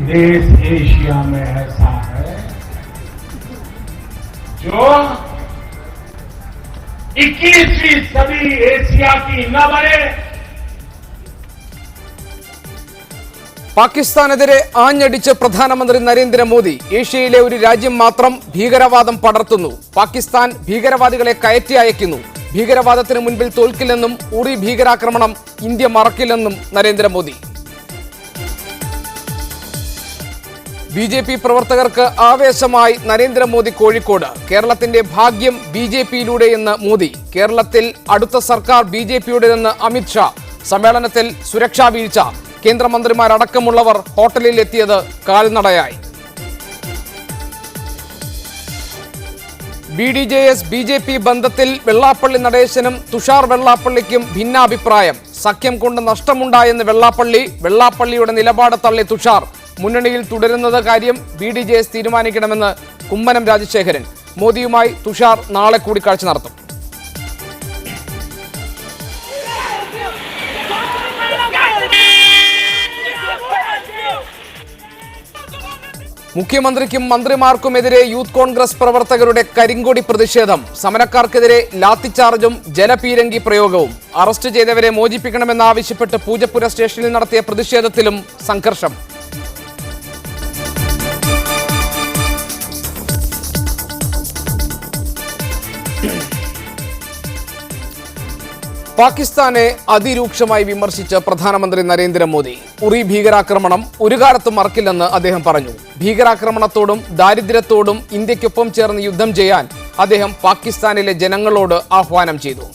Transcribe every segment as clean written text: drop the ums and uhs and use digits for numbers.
देश एशिया में ऐसा है जो 21वीं सदी एशिया की न बने। പാകിസ്ഥാനെതിരെ ആഞ്ഞടിച്ച് പ്രധാനമന്ത്രി നരേന്ദ്രമോദി. ഏഷ്യയിലെ ഒരു രാജ്യം മാത്രം ഭീകരവാദം പടർത്തുന്നു. പാകിസ്ഥാൻ ഭീകരവാദികളെ കയറ്റി അയക്കുന്നു. ഭീകരവാദത്തിന് മുൻപിൽ തോൽക്കില്ലെന്നും ഉറി ഭീകരാക്രമണം ഇന്ത്യ മറക്കില്ലെന്നും നരേന്ദ്രമോദി. BJP പ്രവർത്തകർക്ക് ആവേശമായി നരേന്ദ്രമോദി കോഴിക്കോട്. കേരളത്തിന്റെ ഭാഗ്യം BJPയിലൂടെയെന്ന് മോദി. കേരളത്തിൽ അടുത്ത സർക്കാർ BJPയുടേതെന്ന് അമിത്ഷാ. സമ്മേളനത്തിൽ സുരക്ഷാ വീഴ്ച. കേന്ദ്രമന്ത്രിമാരടക്കമുള്ളവർ ഹോട്ടലിൽ എത്തിയത് കാൽനടയായി. BDJS BJP ബന്ധത്തിൽ വെള്ളാപ്പള്ളി നടേശനും തുഷാർ വെള്ളാപ്പള്ളിക്കും ഭിന്നാഭിപ്രായം. സഖ്യം കൊണ്ട് നഷ്ടമുണ്ടായെന്ന് വെള്ളാപ്പള്ളിയുടെ നിലപാട് തള്ളി തുഷാർ. മുന്നണിയിൽ തുടരുന്നത് കാര്യം BDJS തീരുമാനിക്കണമെന്ന് കുമ്മനം രാജശേഖരൻ. മോദിയുമായി തുഷാർ നാളെ കൂടിക്കാഴ്ച നടത്തും. മുഖ്യമന്ത്രിക്കും മന്ത്രിമാർക്കുമെതിരെ യൂത്ത് കോൺഗ്രസ് പ്രവർത്തകരുടെ കരിങ്കൊടി പ്രതിഷേധം. സമരക്കാർക്കെതിരെ ലാത്തിച്ചാർജും ജലപീരങ്കി പ്രയോഗവും. അറസ്റ്റ് ചെയ്തവരെ മോചിപ്പിക്കണമെന്നാവശ്യപ്പെട്ട് പൂജപ്പുര സ്റ്റേഷനിൽ നടത്തിയ പ്രതിഷേധത്തിലും സംഘർഷം. പാകിസ്ഥാനെ അതിരൂക്ഷമായി വിമർശിച്ച് പ്രധാനമന്ത്രി നരേന്ദ്രമോദി. ഉറി ഭീകരാക്രമണം ഒരു കാലത്തും മറക്കില്ലെന്ന് അദ്ദേഹം പറഞ്ഞു. ഭീകരാക്രമണത്തോടും ദാരിദ്ര്യത്തോടും ഇന്ത്യക്കൊപ്പം ചേർന്ന് യുദ്ധം ചെയ്യാൻ അദ്ദേഹം പാകിസ്ഥാനിലെ ജനങ്ങളോട് ആഹ്വാനം ചെയ്തു.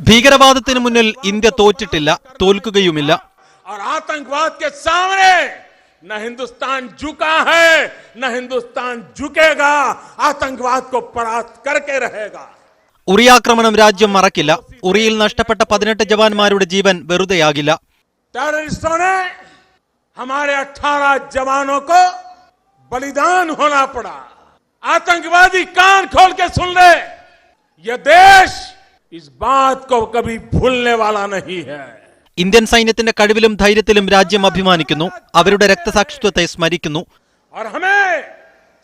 ഭീകരവാദത്തിന് മുന്നിൽ ഇന്ത്യ തോറ്റിട്ടില്ല, തോൽക്കുകയുമില്ല. न हिंदुस्तान झुका है न हिंदुस्तान झुकेगा. आतंकवाद को परास्त करके रहेगा. ഉറിയാക്രമണം രാജ്യം മറക്കില്ല. ഉറിയിൽ നഷ്ടപ്പെട്ട 18 ജവാന്മാരുടെ ജീവൻ വെറുതെയാകില്ല. टेररिस्टों ने हमारे 18 जवानों को बलिदान होना पड़ा. आतंकवादी कान खोल के सुन ले, यह देश इस बात को कभी भूलने वाला नहीं है. ഇന്ത്യൻ സൈന്യത്തിന്റെ കഴിവിലും ധൈര്യത്തിലും രാജ്യം അഭിമാനിക്കുന്നു. അവരുടെ രക്തസാക്ഷിത്വത്തെ സ്മരിക്കുന്നു. और हमें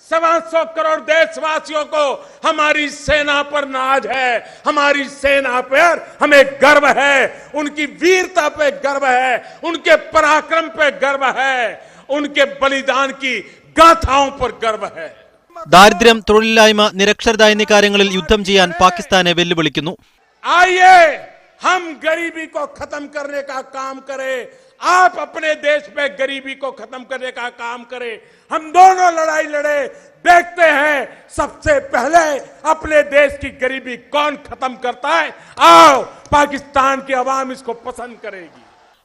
125 करोड़ देशवासियों को हमारी सेना पर नाज है. हमारी सेना पर हमें गर्व है. उनकी वीरता पे गर्व है. उनके पराक्रम पे गर्व है. उनके बलिदान की गाथाओं पर गर्व है. ദാരിദ്ര്യം, തൊഴിലില്ലായ്മ, നിരക്ഷരത എന്നീ കാര്യങ്ങളിൽ യുദ്ധം ചെയ്യാൻ പാകിസ്ഥാനെ വെല്ലുവിളിക്കുന്നു. आइए हम गरीबी को खत्म करने का काम करें. आप अपने देश में गरीबी को खत्म करने का काम करें. हम दोनों लड़ाई लड़े. देखते हैं सबसे पहले अपने देश की गरीबी कौन खत्म करता है. आओ, पाकिस्तान की आवाम इसको पसंद करेगी.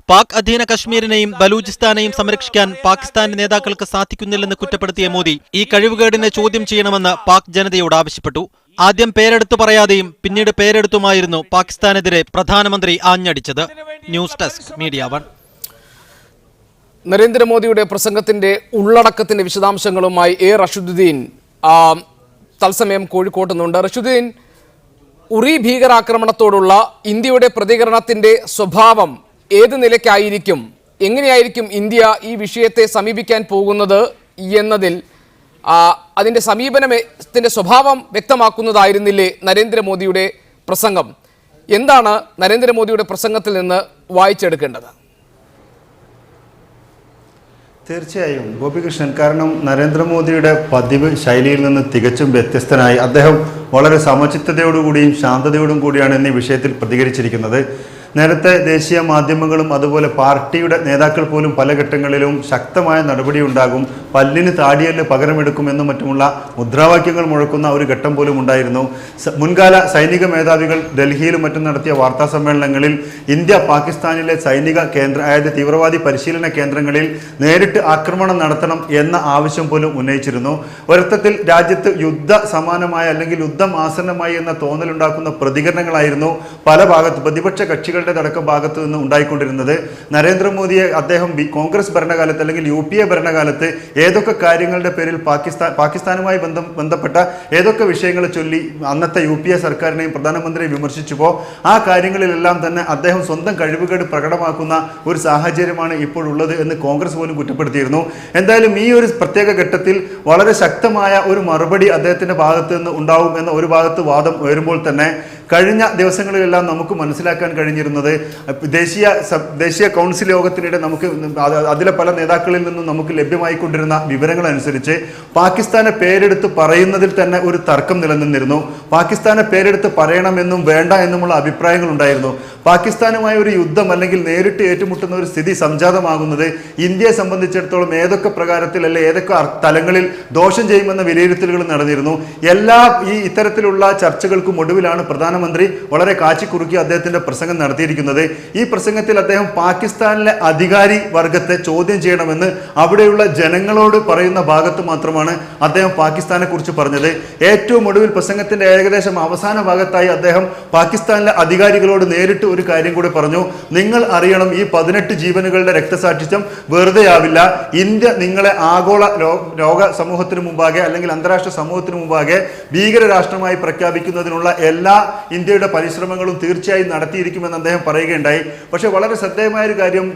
പാക് അധീന കശ്മീരിനെയും ബലൂചിസ്ഥാനെയും സംരക്ഷിക്കാൻ പാകിസ്ഥാന്റെ നേതാക്കൾക്ക് സാധിക്കുന്നില്ലെന്ന് കുറ്റപ്പെടുത്തിയ മോദി ഈ കഴിവുകേടിനെ ചോദ്യം ചെയ്യണമെന്ന് പാക് ജനതയോട് ആവശ്യപ്പെട്ടു. ആദ്യം പേരെടുത്തു പറയാതെയും പിന്നീട് പേരെടുത്തുമായിരുന്നു പാകിസ്ഥാനെതിരെ പ്രധാനമന്ത്രി ആഞ്ഞടിച്ചത്. News desk media 1. നരേന്ദ്രമോദിയുടെ പ്രസംഗത്തിന്റെ ഉള്ളടക്കത്തിന്റെ വിശദാംശങ്ങളുമായി റഷീദുദ്ദീൻ തത്സമയം കോഴിക്കോട്ട് നിന്നുണ്ട്. റഷീദുദ്ദീൻ, ഉറി ഭീകരാക്രമണത്തോടുള്ള ഇന്ത്യയുടെ പ്രതികരണത്തിന്റെ സ്വഭാവം ഏത് നിലയ്ക്കായിരിക്കും? എങ്ങനെയായിരിക്കും ഇന്ത്യ ഈ വിഷയത്തെ സമീപിക്കാൻ പോകുന്നത് എന്നതിൽ അതിന്റെ സമീപനത്തിന്റെ സ്വഭാവം വ്യക്തമാക്കുന്നതായിരുന്നില്ലേ നരേന്ദ്രമോദിയുടെ പ്രസംഗം? എന്താണ് നരേന്ദ്രമോദിയുടെ പ്രസംഗത്തിൽ നിന്ന് വായിച്ചെടുക്കേണ്ടത്? തീർച്ചയായും ഗോപികൃഷ്ണൻ, കാരണം നരേന്ദ്രമോദിയുടെ പതിവ് ശൈലിയിൽ നിന്ന് തികച്ചും വ്യത്യസ്തനായി അദ്ദേഹം വളരെ സമചിത്തതയോടുകൂടിയും ശാന്തതയോടും കൂടിയാണ് എന്നീ വിഷയത്തിൽ പ്രതികരിച്ചിരിക്കുന്നത്. നേരത്തെ ദേശീയ മാധ്യമങ്ങളും അതുപോലെ പാർട്ടിയുടെ നേതാക്കൾ പോലും പല ഘട്ടങ്ങളിലും ശക്തമായ നടപടി ഉണ്ടാകും, പല്ലിന് താടിയല് പകരമെടുക്കുമെന്നും മറ്റുമുള്ള മുദ്രാവാക്യങ്ങൾ മുഴക്കുന്ന ഒരു ഘട്ടം പോലും ഉണ്ടായിരുന്നു. മുൻകാല സൈനിക മേധാവികൾ ഡൽഹിയിലും മറ്റും നടത്തിയ വാർത്താ സമ്മേളനങ്ങളിൽ ഇന്ത്യ പാകിസ്ഥാനിലെ സൈനിക കേന്ദ്ര അതായത് തീവ്രവാദി പരിശീലന കേന്ദ്രങ്ങളിൽ നേരിട്ട് ആക്രമണം നടത്തണം എന്ന ആവശ്യം പോലും ഉന്നയിച്ചിരുന്നു. ഒരർത്ഥത്തിൽ രാജ്യത്ത് യുദ്ധ സമാനമായ അല്ലെങ്കിൽ യുദ്ധം ആസന്നമായി എന്ന തോന്നലുണ്ടാക്കുന്ന പ്രതികരണങ്ങളായിരുന്നു പല ഭാഗത്ത് പ്രതിപക്ഷ കക്ഷികൾ അടക്കം ഭാഗത്തു നിന്ന് ഉണ്ടായിക്കൊണ്ടിരുന്നത്. നരേന്ദ്രമോദിയെ അദ്ദേഹം കോൺഗ്രസ് ഭരണകാലത്ത് അല്ലെങ്കിൽ UPA ഭരണകാലത്ത് ഏതൊക്കെ കാര്യങ്ങളുടെ പേരിൽ പാകിസ്ഥാനുമായി ബന്ധപ്പെട്ട ഏതൊക്കെ വിഷയങ്ങളെ ചൊല്ലി അന്നത്തെ UPA സർക്കാരിനെയും പ്രധാനമന്ത്രിയെയും വിമർശിച്ചുവോ ആ കാര്യങ്ങളിലെല്ലാം തന്നെ അദ്ദേഹം സ്വന്തം കഴിവുകേട് പ്രകടമാക്കുന്ന ഒരു സാഹചര്യമാണ് ഇപ്പോഴുള്ളത് എന്ന് കോൺഗ്രസ് പോലും കുറ്റപ്പെടുത്തിയിരുന്നു. എന്തായാലും ഈ ഒരു പ്രത്യേക ഘട്ടത്തിൽ വളരെ ശക്തമായ ഒരു മറുപടി അദ്ദേഹത്തിന്റെ ഭാഗത്ത് നിന്ന് ഉണ്ടാവും എന്ന ഒരു ഭാഗത്ത് വാദം ഉയരുമ്പോൾ തന്നെ കഴിഞ്ഞ ദിവസങ്ങളിലെല്ലാം നമുക്ക് മനസ്സിലാക്കാൻ കഴിഞ്ഞിരുന്നത് ദേശീയ കൗൺസിൽ യോഗത്തിനിടെ നമുക്ക് അതിലെ പല നേതാക്കളിൽ നിന്നും നമുക്ക് ലഭ്യമായിക്കൊണ്ടിരുന്ന വിവരങ്ങൾ അനുസരിച്ച് പാകിസ്ഥാനെ പേരെടുത്ത് പറയുന്നതിൽ തന്നെ ഒരു തർക്കം നിലനിന്നിരുന്നു. പാകിസ്ഥാനെ പേരെടുത്ത് പറയണമെന്നും വേണ്ട എന്നുമുള്ള അഭിപ്രായങ്ങൾ ഉണ്ടായിരുന്നു. പാകിസ്ഥാനുമായി ഒരു യുദ്ധം അല്ലെങ്കിൽ നേരിട്ട് ഏറ്റുമുട്ടുന്ന ഒരു സ്ഥിതി സംജാതമാകുന്നത് ഇന്ത്യയെ സംബന്ധിച്ചിടത്തോളം ഏതൊക്കെ പ്രകാരത്തിൽ അല്ലെ ഏതൊക്കെ തലങ്ങളിൽ ദോഷം ചെയ്യുമെന്ന വിലയിരുത്തലുകൾ നടന്നിരുന്നു. ഈ ഇത്തരത്തിലുള്ള ചർച്ചകൾക്കും ഒടുവിലാണ് പ്രധാനമന്ത്രി വളരെ കാച്ചിക്കുറുക്കി അദ്ദേഹത്തിന്റെ പ്രസംഗം നടത്തിയിരിക്കുന്നത്. ഈ പ്രസംഗത്തിൽ അദ്ദേഹം പാകിസ്ഥാനിലെ അധികാരി വർഗത്തെ ചോദ്യം ചെയ്യണമെന്ന് അവിടെയുള്ള ജനങ്ങളോട് പറയുന്ന ഭാഗത്ത് മാത്രമാണ് അദ്ദേഹം പാകിസ്ഥാനെ കുറിച്ച് പറഞ്ഞത്. ഏറ്റവും ഒടുവിൽ പ്രസംഗത്തിന്റെ ഏകദേശം അവസാന ഭാഗത്തായി അദ്ദേഹം പാകിസ്ഥാനിലെ അധികാരികളോട് നേരിട്ട് ഒരു കാര്യം കൂടി പറഞ്ഞു. നിങ്ങൾ അറിയണം, ഈ 18 ജീവനുകളുടെ രക്തസാക്ഷിത്വം വെറുതെ ആവില്ല. ഇന്ത്യ നിങ്ങളെ ആഗോള ലോക സമൂഹത്തിന് മുമ്പാകെ അല്ലെങ്കിൽ അന്താരാഷ്ട്ര സമൂഹത്തിന് മുമ്പാകെ ഭീകര രാഷ്ട്രമായി പ്രഖ്യാപിക്കുന്നതിനുള്ള എല്ലാ ഇന്ത്യയുടെ പരിശ്രമങ്ങളും തീർച്ചയായും നടത്തിയിരിക്കുമെന്ന് അദ്ദേഹം പറയുകയുണ്ടായി. പക്ഷേ വളരെ ശ്രദ്ധേയമായ ഒരു കാര്യം,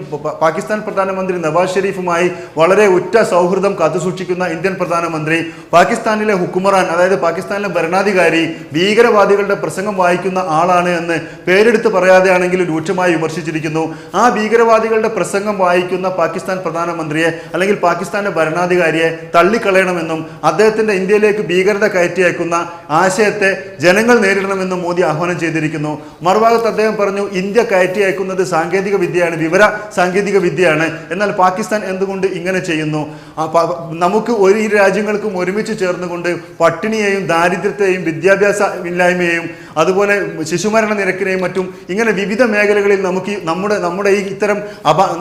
പാകിസ്ഥാൻ പ്രധാനമന്ത്രി നവാസ് ഷെരീഫുമായി വളരെ ഉറ്റ സൗഹൃദം കാത്തുസൂക്ഷിക്കുന്ന ഇന്ത്യൻ പ്രധാനമന്ത്രി പാകിസ്ഥാനിലെ ഹുക്കുമറാൻ, അതായത് പാകിസ്ഥാനിലെ ഭരണാധികാരി ഭീകരവാദികളുടെ പ്രസംഗം വായിക്കുന്ന ആളാണ് എന്ന് പേരെടുത്ത് പറയാതെയാണെങ്കിൽ രൂക്ഷമായി വിമർശിച്ചിരിക്കുന്നു. ആ ഭീകരവാദികളുടെ പ്രസംഗം വായിക്കുന്ന പാകിസ്ഥാൻ പ്രധാനമന്ത്രിയെ അല്ലെങ്കിൽ പാകിസ്ഥാന്റെ ഭരണാധികാരിയെ തള്ളിക്കളയണമെന്നും അദ്ദേഹത്തിന്റെ ഇന്ത്യയിലേക്ക് ഭീകരത കയറ്റിയേക്കുന്ന ആശയത്തെ ജനങ്ങൾ നേരിടണമെന്നും മോദി ആഹ്വാനം ചെയ്തിരിക്കുന്നു. മറുഭാഗത്ത് അദ്ദേഹം പറഞ്ഞു, ഇന്ത്യ കയറ്റി അയക്കുന്നത് സാങ്കേതിക വിദ്യയാണ്, വിവര സാങ്കേതിക വിദ്യയാണ്. എന്നാൽ പാകിസ്ഥാൻ എന്തുകൊണ്ട് ഇങ്ങനെ ചെയ്യുന്നു? നമുക്ക് ഒരു രാജ്യങ്ങൾക്കും ഒരുമിച്ച് ചേർന്നുകൊണ്ട് പട്ടിണിയെയും ദാരിദ്ര്യത്തെയും വിദ്യാഭ്യാസ ഇല്ലായ്മയെയും അതുപോലെ ശിശുമരണ നിരക്കിനെയും മറ്റും ഇങ്ങനെ വിവിധ മേഖലകളിൽ നമുക്ക് നമ്മുടെ ഈ ഇത്തരം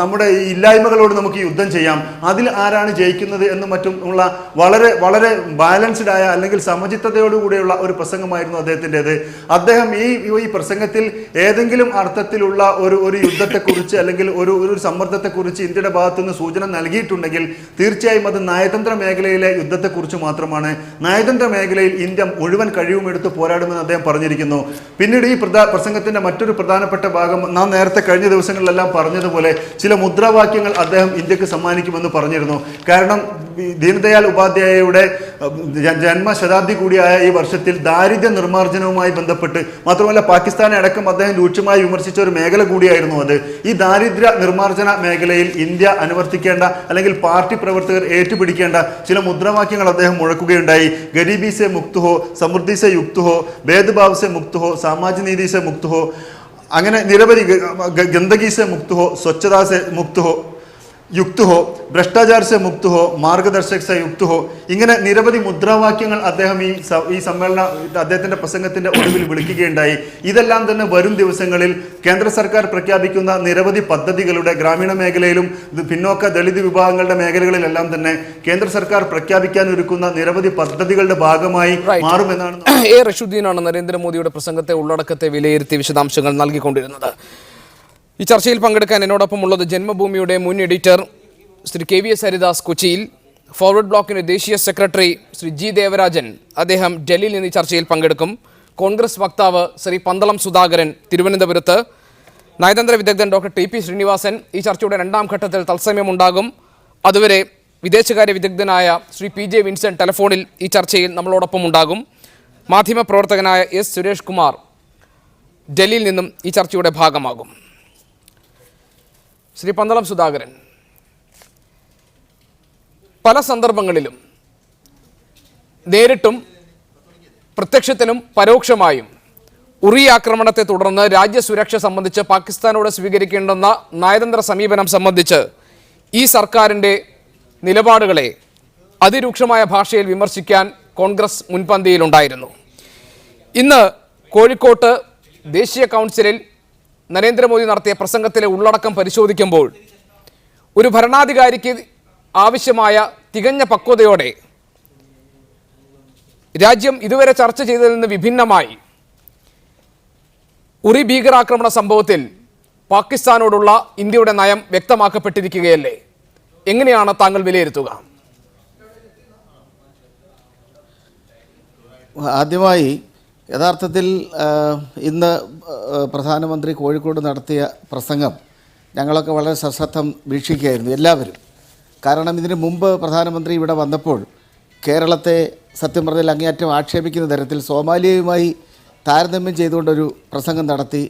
നമ്മുടെ ഈ ഇല്ലായ്മകളോട് നമുക്ക് യുദ്ധം ചെയ്യാം. അതിൽ ആരാണ് ജയിക്കുന്നത് എന്നും മറ്റും ഉള്ള വളരെ വളരെ ബാലൻസ്ഡ് ആയ അല്ലെങ്കിൽ സമചിത്തതയോടുകൂടിയുള്ള ഒരു പ്രസംഗമായിരുന്നു അദ്ദേഹത്തിൻ്റെത്. അദ്ദേഹം ഈ പ്രസംഗത്തിൽ ഏതെങ്കിലും അർത്ഥത്തിലുള്ള ഒരു യുദ്ധത്തെക്കുറിച്ച് അല്ലെങ്കിൽ ഒരു സമ്മർദ്ദത്തെക്കുറിച്ച് ഇന്ത്യയുടെ ഭാഗത്തുനിന്ന് സൂചന നൽകിയിട്ടുണ്ടെങ്കിൽ തീർച്ചയായും അത് നയതന്ത്ര മേഖലയിലെ യുദ്ധത്തെക്കുറിച്ച് മാത്രമാണ്. നയതന്ത്ര മേഖലയിൽ ഇന്ത്യ മുഴുവൻ കഴിവും എടുത്ത് പോരാടുമെന്ന് അദ്ദേഹം പറഞ്ഞിരിക്കുന്നു. പിന്നീട് ഈ പ്രസംഗത്തിന്റെ മറ്റൊരു പ്രധാനപ്പെട്ട ഭാഗം, നാം നേരത്തെ കഴിഞ്ഞ ദിവസങ്ങളിലെല്ലാം പറഞ്ഞതുപോലെ ചില മുദ്രാവാക്യങ്ങൾ അദ്ദേഹം ഇന്ത്യക്ക് സമ്മാനിക്കുമെന്ന് പറഞ്ഞിരുന്നു. കാരണം ദീനദയാൽ ഉപാധ്യായയുടെ ജന്മശതാബ്ദി കൂടിയായ ഈ വർഷത്തിൽ ദാരിദ്ര്യ നിർമ്മാർജ്ജനവുമായി ബന്ധപ്പെട്ട് മാത്രമല്ല പാകിസ്ഥാനെ അടക്കം അദ്ദേഹം രൂക്ഷമായി വിമർശിച്ച ഒരു മേഖല കൂടിയായിരുന്നു അത്. ഈ ദാരിദ്ര്യ നിർമ്മാർജ്ജന മേഖലയിൽ ഇന്ത്യ അനുവർത്തിക്കേണ്ട അല്ലെങ്കിൽ പാർട്ടി പ്രവർത്തകർ ഏറ്റുപിടിക്കേണ്ട ചില മുദ്രാവാക്യങ്ങൾ അദ്ദേഹം മുഴക്കുകയുണ്ടായി. ഗരീബി സെ മുക്ത് ഹോ, സമൃദ്ധി സെ യുക്ത് ഹോ, ഭേദഭാവ് സെ മുക്ത് ഹോ, സാമാജിക നീതി സെ മുക്ത് ഹോ, അങ്ങനെ നിരവധി ഗന്ദഗി സെ മുക്ത് ഹോ, സ്വച്ഛതാ സെ മുക്ത് ഹോ യുക്ത് ഹോ, ഭ്രഷ്ടാചാർ സെ മുക്ത് ഹോ, മാർഗദർശക് സെ യുക്ത് ഹോ, ഇങ്ങനെ നിരവധി മുദ്രാവാക്യങ്ങൾ അദ്ദേഹം ഈ അദ്ദേഹത്തിന്റെ പ്രസംഗത്തിന്റെ ഒടുവിൽ വിളിക്കുകയുണ്ടായി. ഇതെല്ലാം തന്നെ വരും ദിവസങ്ങളിൽ കേന്ദ്ര സർക്കാർ പ്രഖ്യാപിക്കുന്ന നിരവധി പദ്ധതികളുടെ ഗ്രാമീണ മേഖലയിലും പിന്നോക്ക ദളിത് വിഭാഗങ്ങളുടെ മേഖലകളിലെല്ലാം തന്നെ കേന്ദ്ര സർക്കാർ പ്രഖ്യാപിക്കാൻ ഒരുക്കുന്ന നിരവധി പദ്ധതികളുടെ ഭാഗമായി മാറുമെന്നാണ് റഷീദുദ്ദീനാണ് നരേന്ദ്രമോദിയുടെ പ്രസംഗത്തെ ഉള്ളടക്കത്തെ വിലയിരുത്തി വിശദാംശങ്ങൾ നൽകിക്കൊണ്ടിരുന്നത്. ഈ ചർച്ചയിൽ പങ്കെടുക്കാൻ എന്നോടൊപ്പം ഉള്ളത് ജന്മഭൂമിയുടെ മുൻ എഡിറ്റർ ശ്രീ KVS ഹരിദാസ് കൊച്ചിയിൽ, ഫോർവേഡ് ബ്ലോക്കിന്റെ ദേശീയ സെക്രട്ടറി ശ്രീ G ദേവരാജൻ, അദ്ദേഹം ഡൽഹിയിൽ നിന്ന് ഈ ചർച്ചയിൽ പങ്കെടുക്കും. കോൺഗ്രസ് വക്താവ് ശ്രീ പന്തളം സുധാകരൻ തിരുവനന്തപുരത്ത്, നയതന്ത്ര വിദഗ്ധൻ ഡോക്ടർ TP ശ്രീനിവാസൻ ഈ ചർച്ചയുടെ രണ്ടാം ഘട്ടത്തിൽ തത്സമയം ഉണ്ടാകും. അതുവരെ വിദേശകാര്യ വിദഗ്ധനായ ശ്രീ PJ വിൻസെന്റ് ടെലിഫോണിൽ ഈ ചർച്ചയിൽ നമ്മളോടൊപ്പം ഉണ്ടാകും. മാധ്യമപ്രവർത്തകനായ S സുരേഷ് കുമാർ ഡൽഹിയിൽ നിന്നും ഈ ചർച്ചയുടെ ഭാഗമാകും. ശ്രീ പന്തളം സുധാകരൻ, പല സന്ദർഭങ്ങളിലും നേരിട്ടും പ്രത്യക്ഷത്തിലും പരോക്ഷമായും ഉറി ആക്രമണത്തെ തുടർന്ന് രാജ്യസുരക്ഷ സംബന്ധിച്ച് പാകിസ്ഥാനോട് സ്വീകരിക്കേണ്ടുന്ന നയതന്ത്ര സമീപനം സംബന്ധിച്ച് ഈ സർക്കാരിൻ്റെ നിലപാടുകളെ അതിരൂക്ഷമായ ഭാഷയിൽ വിമർശിക്കാൻ കോൺഗ്രസ് മുൻപന്തിയിലുണ്ടായിരുന്നു. ഇന്ന് കോഴിക്കോട്ട് ദേശീയ കൗൺസിലിൽ നരേന്ദ്രമോദി നടത്തിയ പ്രസംഗത്തിലെ ഉള്ളടക്കം പരിശോധിക്കുമ്പോൾ ഒരു ഭരണാധികാരിക്ക് ആവശ്യമായ തികഞ്ഞ പക്വതയോടെ രാജ്യം ഇതുവരെ ചർച്ച ചെയ്തതിൽ നിന്ന് വിഭിന്നമായി ഉറി ഭീകരാക്രമണ സംഭവത്തിൽ പാകിസ്ഥാനോടുള്ള ഇന്ത്യയുടെ നയം വ്യക്തമാക്കപ്പെട്ടിരിക്കുകയല്ലേ? എങ്ങനെയാണ് താങ്കൾ വിലയിരുത്തുക? ആദ്യമായി യഥാർത്ഥത്തിൽ ഇന്ന് പ്രധാനമന്ത്രി കോഴിക്കോട് നടത്തിയ പ്രസംഗം ഞങ്ങളൊക്കെ വളരെ സശ്രദ്ധം വീക്ഷിക്കുകയായിരുന്നു എല്ലാവരും. കാരണം ഇതിനു മുമ്പ് പ്രധാനമന്ത്രി ഇവിടെ വന്നപ്പോൾ കേരളത്തെ സത്യം പറഞ്ഞാൽ അങ്ങേയറ്റം ആക്ഷേപിക്കുന്ന തരത്തിൽ സോമാലിയയുമായി താരതമ്യം ചെയ്തുകൊണ്ടൊരു പ്രസംഗം നടത്തി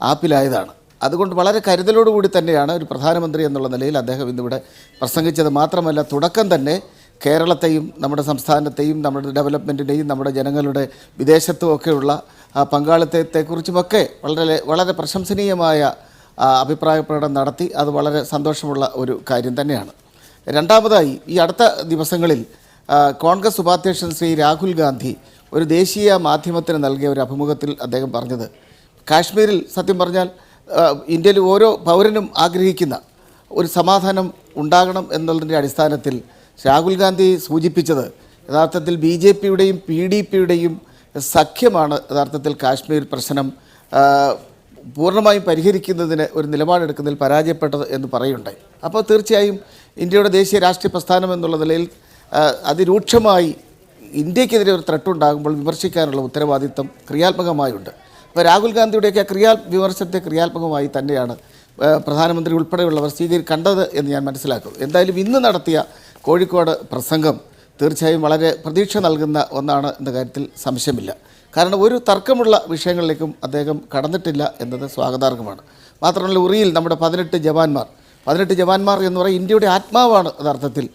ആപ്പിലായതാണ്. അതുകൊണ്ട് വളരെ കരുതലോടുകൂടി തന്നെയാണ് ഒരു പ്രധാനമന്ത്രി എന്നുള്ള നിലയിൽ അദ്ദേഹം ഇന്നിവിടെ പ്രസംഗിച്ചത്. മാത്രമല്ല തുടക്കം തന്നെ കേരളത്തെയും നമ്മുടെ സംസ്ഥാനത്തെയും നമ്മുടെ ഡെവലപ്മെൻറ്റിൻ്റെയും നമ്മുടെ ജനങ്ങളുടെ വിദേശത്തുമൊക്കെയുള്ള പങ്കാളിത്തത്തെക്കുറിച്ചുമൊക്കെ വളരെ പ്രശംസനീയമായ അഭിപ്രായ പ്രകടനം നടത്തി. അത് വളരെ സന്തോഷമുള്ള ഒരു കാര്യം തന്നെയാണ്. രണ്ടാമതായി ഈ അടുത്ത ദിവസങ്ങളിൽ കോൺഗ്രസ് ഉപാധ്യക്ഷൻ ശ്രീ രാഹുൽ ഗാന്ധി ഒരു ദേശീയ മാധ്യമത്തിന് നൽകിയ ഒരു അഭിമുഖത്തിൽ അദ്ദേഹം പറഞ്ഞത് കാശ്മീരിൽ സത്യം പറഞ്ഞാൽ ഇന്ത്യയിൽ ഓരോ പൗരനും ആഗ്രഹിക്കുന്ന ഒരു സമാധാനം ഉണ്ടാകണം എന്നുള്ളതിൻ്റെ അടിസ്ഥാനത്തിൽ രാഹുൽ ഗാന്ധി സൂചിപ്പിച്ചത് യഥാർത്ഥത്തിൽ BJPയുടെയും PDPയുടെയും സഖ്യമാണ് യഥാർത്ഥത്തിൽ കാശ്മീർ പ്രശ്നം പൂർണ്ണമായും പരിഹരിക്കുന്നതിന് ഒരു നിലപാടെടുക്കുന്നതിൽ പരാജയപ്പെട്ടത് എന്ന് പറയുണ്ടായി. അപ്പോൾ തീർച്ചയായും ഇന്ത്യയുടെ ദേശീയ രാഷ്ട്രീയ പ്രസ്ഥാനം എന്നുള്ള നിലയിൽ അതിരൂക്ഷമായി ഇന്ത്യക്കെതിരെ ഒരു ത്രട്ടുണ്ടാകുമ്പോൾ വിമർശിക്കാനുള്ള ഉത്തരവാദിത്വം ക്രിയാത്മകമായുണ്ട്. അപ്പോൾ രാഹുൽ ഗാന്ധിയുടെയൊക്കെ വിമർശനത്തെ ക്രിയാത്മകമായി തന്നെയാണ് പ്രധാനമന്ത്രി ഉൾപ്പെടെയുള്ളവർ കണ്ടത് എന്ന് ഞാൻ മനസ്സിലാക്കുന്നു. എന്തായാലും ഇന്ന് നടത്തിയ കോഴിക്കോട് പ്രസംഗം തീർച്ചയായും വളരെ പ്രതീക്ഷ നൽകുന്ന ഒന്നാണ് എന്ന കാര്യത്തിൽ സംശയമില്ല. കാരണം ഒരു തർക്കമുള്ള വിഷയങ്ങളിലേക്കും അദ്ദേഹം കടന്നിട്ടില്ല എന്നത് സ്വാഗതാർഹമാണ്. മാത്രമല്ല ഉറിയിൽ നമ്മുടെ 18 ജവാന്മാർ എന്ന് പറയുന്നത് ഇന്ത്യയുടെ ആത്മാവാണ് യഥാർത്ഥത്തിൽ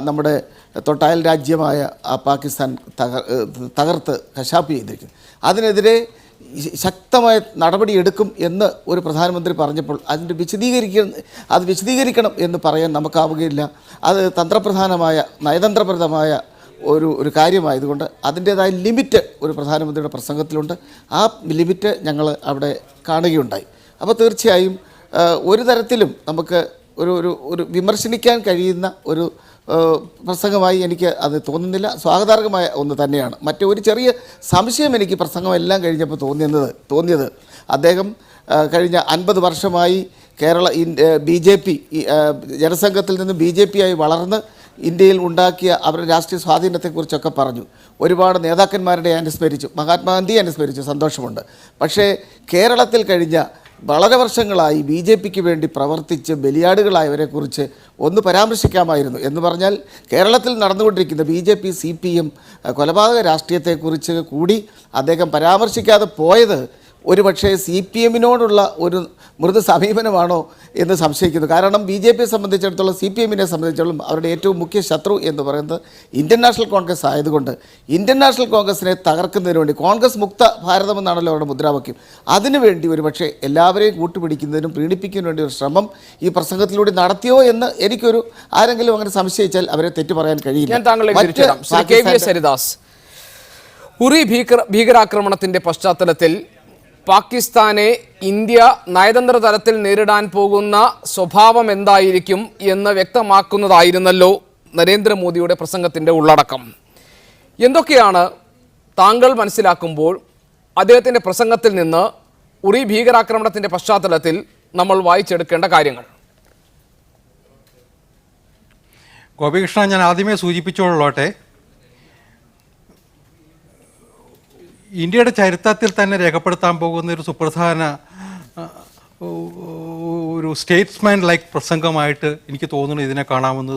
നമ്മുടെ തൊട്ടയൽ രാജ്യമായ പാകിസ്ഥാൻ തകർത്ത് കശാപ്പ് ചെയ്തിരിക്കുന്നത്. അതിനെതിരെ ശക്തമായ നടപടിയെടുക്കും എന്ന് ഒരു പ്രധാനമന്ത്രി പറഞ്ഞപ്പോൾ അത് വിശദീകരിക്കണം എന്ന് പറയാൻ നമുക്കാവുകയില്ല. അത് നയതന്ത്രപ്രദമായ ഒരു കാര്യമായതുകൊണ്ട് അതിൻ്റേതായ ലിമിറ്റ് ഒരു പ്രധാനമന്ത്രിയുടെ പ്രസംഗത്തിലുണ്ട്. ആ ലിമിറ്റ് ഞങ്ങൾ അവിടെ കാണുകയുണ്ടായി. അപ്പോൾ തീർച്ചയായും ഒരു തരത്തിലും നമുക്ക് ഒരു വിമർശിക്കാൻ കഴിയുന്ന ഒരു പ്രസംഗമായി എനിക്ക് അത് തോന്നുന്നില്ല. സ്വാഗതാർഹമായ ഒന്ന് തന്നെയാണ്. മറ്റൊരു ചെറിയ സംശയം എനിക്ക് പ്രസംഗമെല്ലാം കഴിഞ്ഞപ്പോൾ തോന്നിയത് അദ്ദേഹം കഴിഞ്ഞ 50 വർഷമായി BJP ജനസംഘത്തിൽ നിന്ന് BJP ആയി വളർന്ന് ഇന്ത്യയിൽ ഉണ്ടാക്കിയ അവരുടെ രാഷ്ട്രീയ സ്വാധീനത്തെക്കുറിച്ചൊക്കെ പറഞ്ഞു. ഒരുപാട് നേതാക്കന്മാരുടെ അനുസ്മരിച്ചു, മഹാത്മാഗാന്ധി അനുസ്മരിച്ചു, സന്തോഷമുണ്ട്. പക്ഷേ കേരളത്തിൽ കഴിഞ്ഞ വളരെ വർഷങ്ങളായി BJPക്ക് വേണ്ടി പ്രവർത്തിച്ച് ബലിയാടുകളായവരെക്കുറിച്ച് ഒന്ന് പരാമർശിക്കാമായിരുന്നു. എന്ന് പറഞ്ഞാൽ കേരളത്തിൽ നടന്നുകൊണ്ടിരിക്കുന്ന BJP CPM കൊലപാതക രാഷ്ട്രീയത്തെക്കുറിച്ച് കൂടി അദ്ദേഹം പരാമർശിക്കാതെ പോയത് ഒരുപക്ഷേ CPMനോടുള്ള ഒരു മൃദു സമീപനമാണോ എന്ന് സംശയിക്കുന്നു. കാരണം BJPയെ സംബന്ധിച്ചിടത്തോളം CPMനെ സംബന്ധിച്ചിടത്തോളം അവരുടെ ഏറ്റവും മുഖ്യ ശത്രു എന്ന് പറയുന്നത് ഇന്ത്യൻ നാഷണൽ കോൺഗ്രസ് ആയതുകൊണ്ട് ഇന്ത്യൻ നാഷണൽ കോൺഗ്രസിനെ തകർക്കുന്നതിന് വേണ്ടി കോൺഗ്രസ് മുക്ത ഭാരതം എന്നാണല്ലോ അവരുടെ മുദ്രാവാക്യം. അതിനുവേണ്ടി ഒരുപക്ഷെ എല്ലാവരെയും കൂട്ടുപിടിക്കുന്നതിനും പ്രീണിപ്പിക്കുന്നതിനും വേണ്ടി ഒരു ശ്രമം ഈ പ്രസംഗത്തിലൂടെ നടത്തിയോ എന്ന് ആരെങ്കിലും അങ്ങനെ സംശയിച്ചാൽ അവരെ തെറ്റു പറയാൻ കഴിയില്ല. ഉറി ഭീകരാക്രമണത്തിന്റെ പശ്ചാത്തലത്തിൽ പാകിസ്ഥാനെ ഇന്ത്യ നയതന്ത്ര തലത്തിൽ നേരിടാൻ പോകുന്ന സ്വഭാവം എന്തായിരിക്കും എന്ന് വ്യക്തമാക്കുന്നതായിരുന്നല്ലോ നരേന്ദ്രമോദിയുടെ പ്രസംഗത്തിൻ്റെ ഉള്ളടക്കം. എന്തൊക്കെയാണ് താങ്കൾ മനസ്സിലാക്കുമ്പോൾ അദ്ദേഹത്തിൻ്റെ പ്രസംഗത്തിൽ നിന്ന് ഉറി ഭീകരാക്രമണത്തിൻ്റെ പശ്ചാത്തലത്തിൽ നമ്മൾ വായിച്ചെടുക്കേണ്ട കാര്യങ്ങൾ? ഗോപികൃഷ്ണ, ഞാൻ ആദ്യമേ സൂചിപ്പിച്ചോളട്ടെ, ഇന്ത്യയുടെ ചരിത്രത്തിൽ തന്നെ രേഖപ്പെടുത്താൻ പോകുന്ന ഒരു സുപ്രധാന ഒരു സ്റ്റേറ്റ്സ്മാൻ ലൈക്ക് പ്രസംഗമായിട്ട് എനിക്ക് തോന്നുന്നു ഇതിനെ കാണാമെന്ന്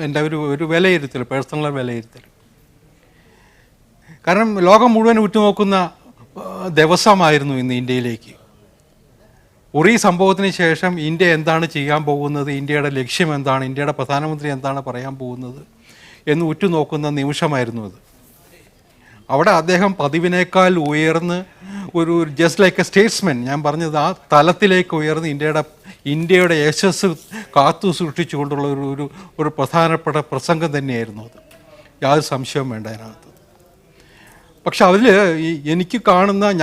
എൻ്റെ ഒരു വിലയിരുത്തൽ, പേഴ്സണൽ വിലയിരുത്തൽ. കാരണം ലോകം മുഴുവൻ ഉറ്റുനോക്കുന്ന ദിവസമായിരുന്നു ഇന്ന് ഇന്ത്യയിലേക്ക്. ഉറി സംഭവത്തിന് ശേഷം ഇന്ത്യ എന്താണ് ചെയ്യാൻ പോകുന്നത്, ഇന്ത്യയുടെ ലക്ഷ്യം എന്താണ്, ഇന്ത്യയുടെ പ്രധാനമന്ത്രി എന്താണ് പറയാൻ പോകുന്നത് എന്ന് ഉറ്റുനോക്കുന്ന നിമിഷമായിരുന്നു അത്. അവിടെ അദ്ദേഹം പതിവിനേക്കാൾ ഉയർന്ന് ഒരു ജസ്റ്റ് ലൈക്ക് എ സ്റ്റേറ്റ്സ്മാൻ, ഞാൻ പറഞ്ഞത് ആ തലത്തിലേക്ക് ഉയർന്ന് ഇന്ത്യയുടെ യശസ് കാത്തു സൂക്ഷിച്ചുകൊണ്ടുള്ള ഒരു പ്രധാനപ്പെട്ട പ്രസംഗം തന്നെയായിരുന്നു അത്. യാതൊരു സംശയവും വേണ്ട അതിനകത്ത്. പക്ഷെ അതിൽ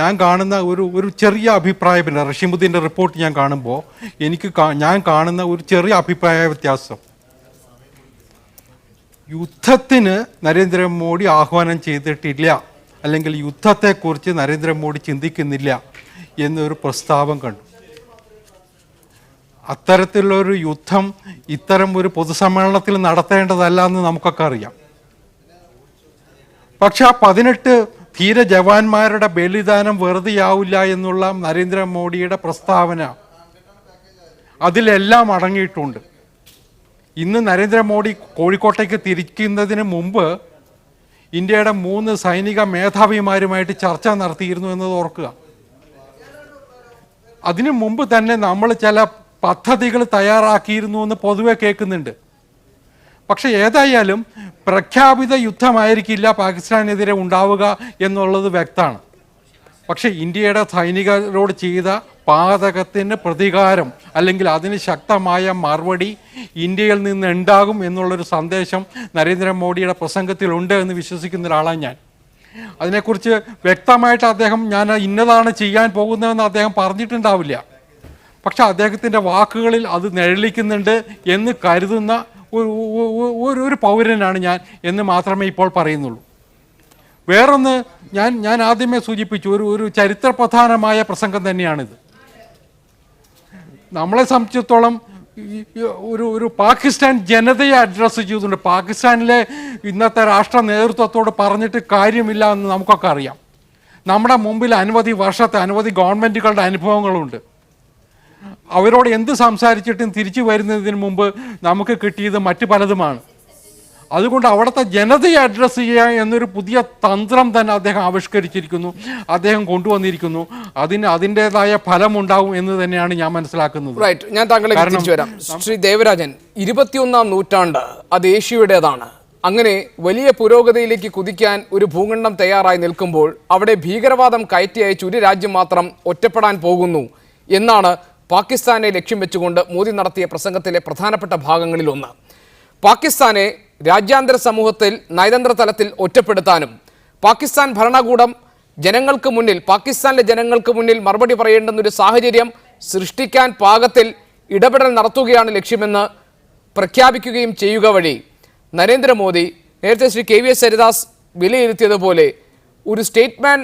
ഞാൻ കാണുന്ന ഒരു ചെറിയ അഭിപ്രായമില്ല. റഷീമുദ്ദീൻ്റെ റിപ്പോർട്ട് ഞാൻ കാണുമ്പോൾ ഞാൻ കാണുന്ന ഒരു ചെറിയ അഭിപ്രായ വ്യത്യാസം. യുദ്ധത്തിന് നരേന്ദ്രമോദി ആഹ്വാനം ചെയ്തിട്ടില്ല, അല്ലെങ്കിൽ യുദ്ധത്തെക്കുറിച്ച് നരേന്ദ്രമോദി ചിന്തിക്കുന്നില്ല എന്നൊരു പ്രസ്താവം കണ്ടു. അത്തരത്തിലുള്ളൊരു യുദ്ധം ഇത്തരം ഒരു പൊതുസമ്മേളനത്തിൽ നടത്തേണ്ടതല്ല എന്ന് നമുക്കൊക്കെ അറിയാം. പക്ഷെ ആ 18 ധീര ജവാന്മാരുടെ ബലിദാനം വെറുതെയാവില്ല എന്നുള്ള നരേന്ദ്രമോദിയുടെ പ്രസ്താവന അതിലെല്ലാം അടങ്ങിയിട്ടുണ്ട്. ഇന്ന് നരേന്ദ്രമോദി കോഴിക്കോട്ടേക്ക് തിരിക്കുന്നതിന് മുമ്പ് ഇന്ത്യയുടെ 3 സൈനിക മേധാവിമാരുമായിട്ട് ചർച്ച നടത്തിയിരുന്നു എന്നത് ഓർക്കുക. അതിനു മുമ്പ് തന്നെ നമ്മൾ ചില പദ്ധതികൾ തയ്യാറാക്കിയിരുന്നു എന്ന് പൊതുവെ കേൾക്കുന്നുണ്ട്. പക്ഷെ ഏതായാലും പ്രഖ്യാപിത യുദ്ധമായിരിക്കില്ല പാകിസ്ഥാനെതിരെ ഉണ്ടാവുക എന്നുള്ളത് വ്യക്തമാണ്. പക്ഷെ ഇന്ത്യയുടെ സൈനികരോട് ചെയ്ത പാതകത്തിന് പ്രതികാരം അല്ലെങ്കിൽ അതിന് ശക്തമായ മറുപടി ഇന്ത്യയിൽ നിന്ന് ഉണ്ടാകും എന്നുള്ളൊരു സന്ദേശം നരേന്ദ്രമോദിയുടെ പ്രസംഗത്തിലുണ്ട് എന്ന് വിശ്വസിക്കുന്ന ഒരാളാണ് ഞാൻ. അതിനെക്കുറിച്ച് വ്യക്തമായിട്ട് അദ്ദേഹം ഞാൻ ഇന്നതാണ് ചെയ്യാൻ പോകുന്നതെന്ന് അദ്ദേഹം പറഞ്ഞിട്ടുണ്ടാവില്ല. പക്ഷെ അദ്ദേഹത്തിൻ്റെ വാക്കുകളിൽ അത് നിഴലിക്കുന്നുണ്ട് എന്ന് കരുതുന്ന ഒരു പൗരനാണ് ഞാൻ എന്ന് മാത്രമേ ഇപ്പോൾ പറയുന്നുള്ളൂ. വേറൊന്ന് ഞാൻ ആദ്യമേ സൂചിപ്പിച്ചു, ഒരു ചരിത്രപ്രധാനമായ പ്രസംഗം തന്നെയാണിത്. നമ്മളെ സംബന്ധിച്ചിടത്തോളം ഒരു പാകിസ്ഥാൻ ജനതയെ അഡ്രസ്സ് ചെയ്തിട്ടുണ്ട്. പാകിസ്ഥാനിലെ ഇന്നത്തെ രാഷ്ട്ര നേതൃത്വത്തോട് പറഞ്ഞിട്ട് കാര്യമില്ല എന്ന് നമുക്കൊക്കെ അറിയാം. നമ്മുടെ മുമ്പിൽ അനവധി ഗവൺമെൻറ്റുകളുടെ അനുഭവങ്ങളുണ്ട്. അവരോട് എന്ത് സംസാരിച്ചിട്ടും തിരിച്ചു വരുന്നതിന് മുമ്പ് നമുക്ക് കിട്ടിയത് മറ്റു പലതുമാണ്. അതുകൊണ്ട് അവിടുത്തെ ജനതയെ അഡ്രസ്സ് ചെയ്യുക എന്നൊരു പുതിയ തന്ത്രം തന്നെ അദ്ദേഹം ആവിഷ്കരിച്ചിരിക്കുന്നു, അദ്ദേഹം കൊണ്ടുവന്നിരിക്കുന്നു. അതിൻ്റെതായ ഫലമുണ്ടാവും എന്ന് തന്നെയാണ് ഞാൻ മനസ്സിലാക്കുന്നത്. ഞാൻ താങ്കളെ തിരിച്ചു വരാം. ശ്രീ ദേവരാജൻ, 21ാം നൂറ്റാണ്ട് അത് ഏഷ്യയുടേതാണ്. അങ്ങനെ വലിയ പുരോഗതിയിലേക്ക് കുതിക്കാൻ ഒരു ഭൂഖണ്ഡം തയ്യാറായി നിൽക്കുമ്പോൾ അവിടെ ഭീകരവാദം കയറ്റി അയച്ച് ഒരു രാജ്യം മാത്രം ഒറ്റപ്പെടാൻ പോകുന്നു എന്നാണ് പാകിസ്ഥാനെ ലക്ഷ്യം വെച്ചുകൊണ്ട് മോദി നടത്തിയ പ്രസംഗത്തിലെ പ്രധാനപ്പെട്ട ഭാഗങ്ങളിലൊന്ന്. പാകിസ്ഥാനെ രാജ്യാന്തര സമൂഹത്തിൽ നയതന്ത്ര തലത്തിൽ ഒറ്റപ്പെടുത്താനും പാകിസ്ഥാൻ ഭരണകൂടം പാകിസ്ഥാനിലെ ജനങ്ങൾക്ക് മുന്നിൽ മറുപടി പറയേണ്ടുന്നൊരു സാഹചര്യം സൃഷ്ടിക്കാൻ പാകത്തിൽ ഇടപെടൽ നടത്തുകയാണ് ലക്ഷ്യമെന്ന് പ്രഖ്യാപിക്കുകയും ചെയ്യുക വഴി നരേന്ദ്രമോദി നേരത്തെ ശ്രീ KVS ഹരിദാസ് വിലയിരുത്തിയതുപോലെ ഒരു സ്റ്റേറ്റ്മാൻ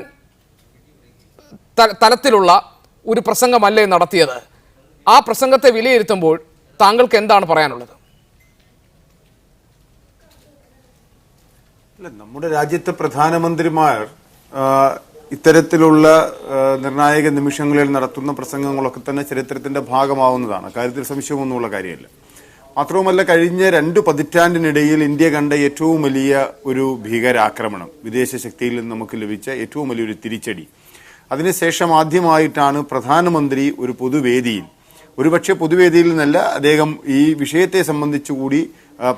തലത്തിലുള്ള ഒരു പ്രസംഗമല്ലേ നടത്തിയത്. ആ പ്രസംഗത്തെ വിലയിരുത്തുമ്പോൾ താങ്കൾക്ക് എന്താണ് പറയാനുള്ളത്? അല്ല, നമ്മുടെ രാജ്യത്തെ പ്രധാനമന്ത്രിമാർ ഇത്തരത്തിലുള്ള നിർണായക നിമിഷങ്ങളിൽ നടത്തുന്ന പ്രസംഗങ്ങളൊക്കെ തന്നെ ചരിത്രത്തിന്റെ ഭാഗമാവുന്നതാണ്. കാര്യത്തിൽ സംശയമൊന്നുമുള്ള കാര്യമല്ല. മാത്രവുമല്ല, കഴിഞ്ഞ 2 പതിറ്റാണ്ടിനിടയിൽ ഇന്ത്യ കണ്ട ഏറ്റവും വലിയ ഒരു ഭീകരാക്രമണം, വിദേശ ശക്തിയിൽ നിന്ന് നമുക്ക് ലഭിച്ച ഏറ്റവും വലിയൊരു തിരിച്ചടി, അതിനുശേഷം ആദ്യമായിട്ടാണ് പ്രധാനമന്ത്രി ഒരു പൊതുവേദിയിൽ, ഒരുപക്ഷെ പൊതുവേദിയിൽ നിന്നല്ല, അദ്ദേഹം ഈ വിഷയത്തെ സംബന്ധിച്ചു കൂടി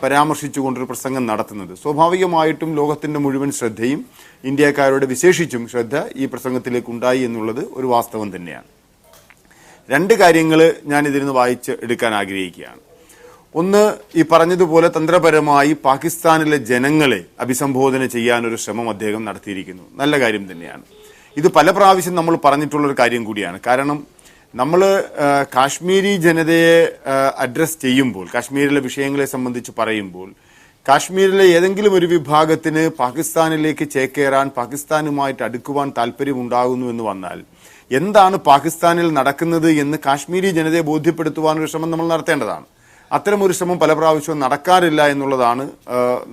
പരാമർശിച്ചുകൊണ്ടൊരു പ്രസംഗം നടത്തുന്നത്. സ്വാഭാവികമായിട്ടും ലോകത്തിന്റെ മുഴുവൻ ശ്രദ്ധയും ഇന്ത്യക്കാരുടെ വിശേഷിച്ചും ശ്രദ്ധ ഈ പ്രസംഗത്തിലേക്ക് ഉണ്ടായി എന്നുള്ളത് ഒരു വാസ്തവം തന്നെയാണ്. 2 കാര്യങ്ങൾ ഞാൻ ഇതിൽ നിന്ന് വായിച്ച് എടുക്കാൻ ആഗ്രഹിക്കുകയാണ്. ഒന്ന്, ഈ പറഞ്ഞതുപോലെ തന്ത്രപരമായി പാകിസ്ഥാനിലെ ജനങ്ങളെ അഭിസംബോധന ചെയ്യാനൊരു ശ്രമം അദ്ദേഹം നടത്തിയിരിക്കുന്നു. നല്ല കാര്യം തന്നെയാണ്. ഇത് പല പ്രാവശ്യം നമ്മൾ പറഞ്ഞിട്ടുള്ളൊരു കാര്യം കൂടിയാണ്. കാരണം നമ്മൾ കാശ്മീരി ജനതയെ അഡ്രസ് ചെയ്യുമ്പോൾ, കാശ്മീരിലെ വിഷയങ്ങളെ സംബന്ധിച്ച് പറയുമ്പോൾ, കാശ്മീരിലെ ഏതെങ്കിലും ഒരു വിഭാഗത്തിന് പാകിസ്ഥാനിലേക്ക് ചേക്കേറാൻ, പാകിസ്ഥാനുമായിട്ട് അടുക്കുവാൻ താല്പര്യമുണ്ടാകുന്നു എന്ന് വന്നാൽ എന്താണ് പാകിസ്ഥാനിൽ നടക്കുന്നത് എന്ന് കാശ്മീരി ജനതയെ ബോധ്യപ്പെടുത്തുവാനൊരു ശ്രമം നമ്മൾ നടത്തേണ്ടതാണ്. അത്തരമൊരു ശ്രമം പല പ്രാവശ്യവും നടക്കാറില്ല എന്നുള്ളതാണ്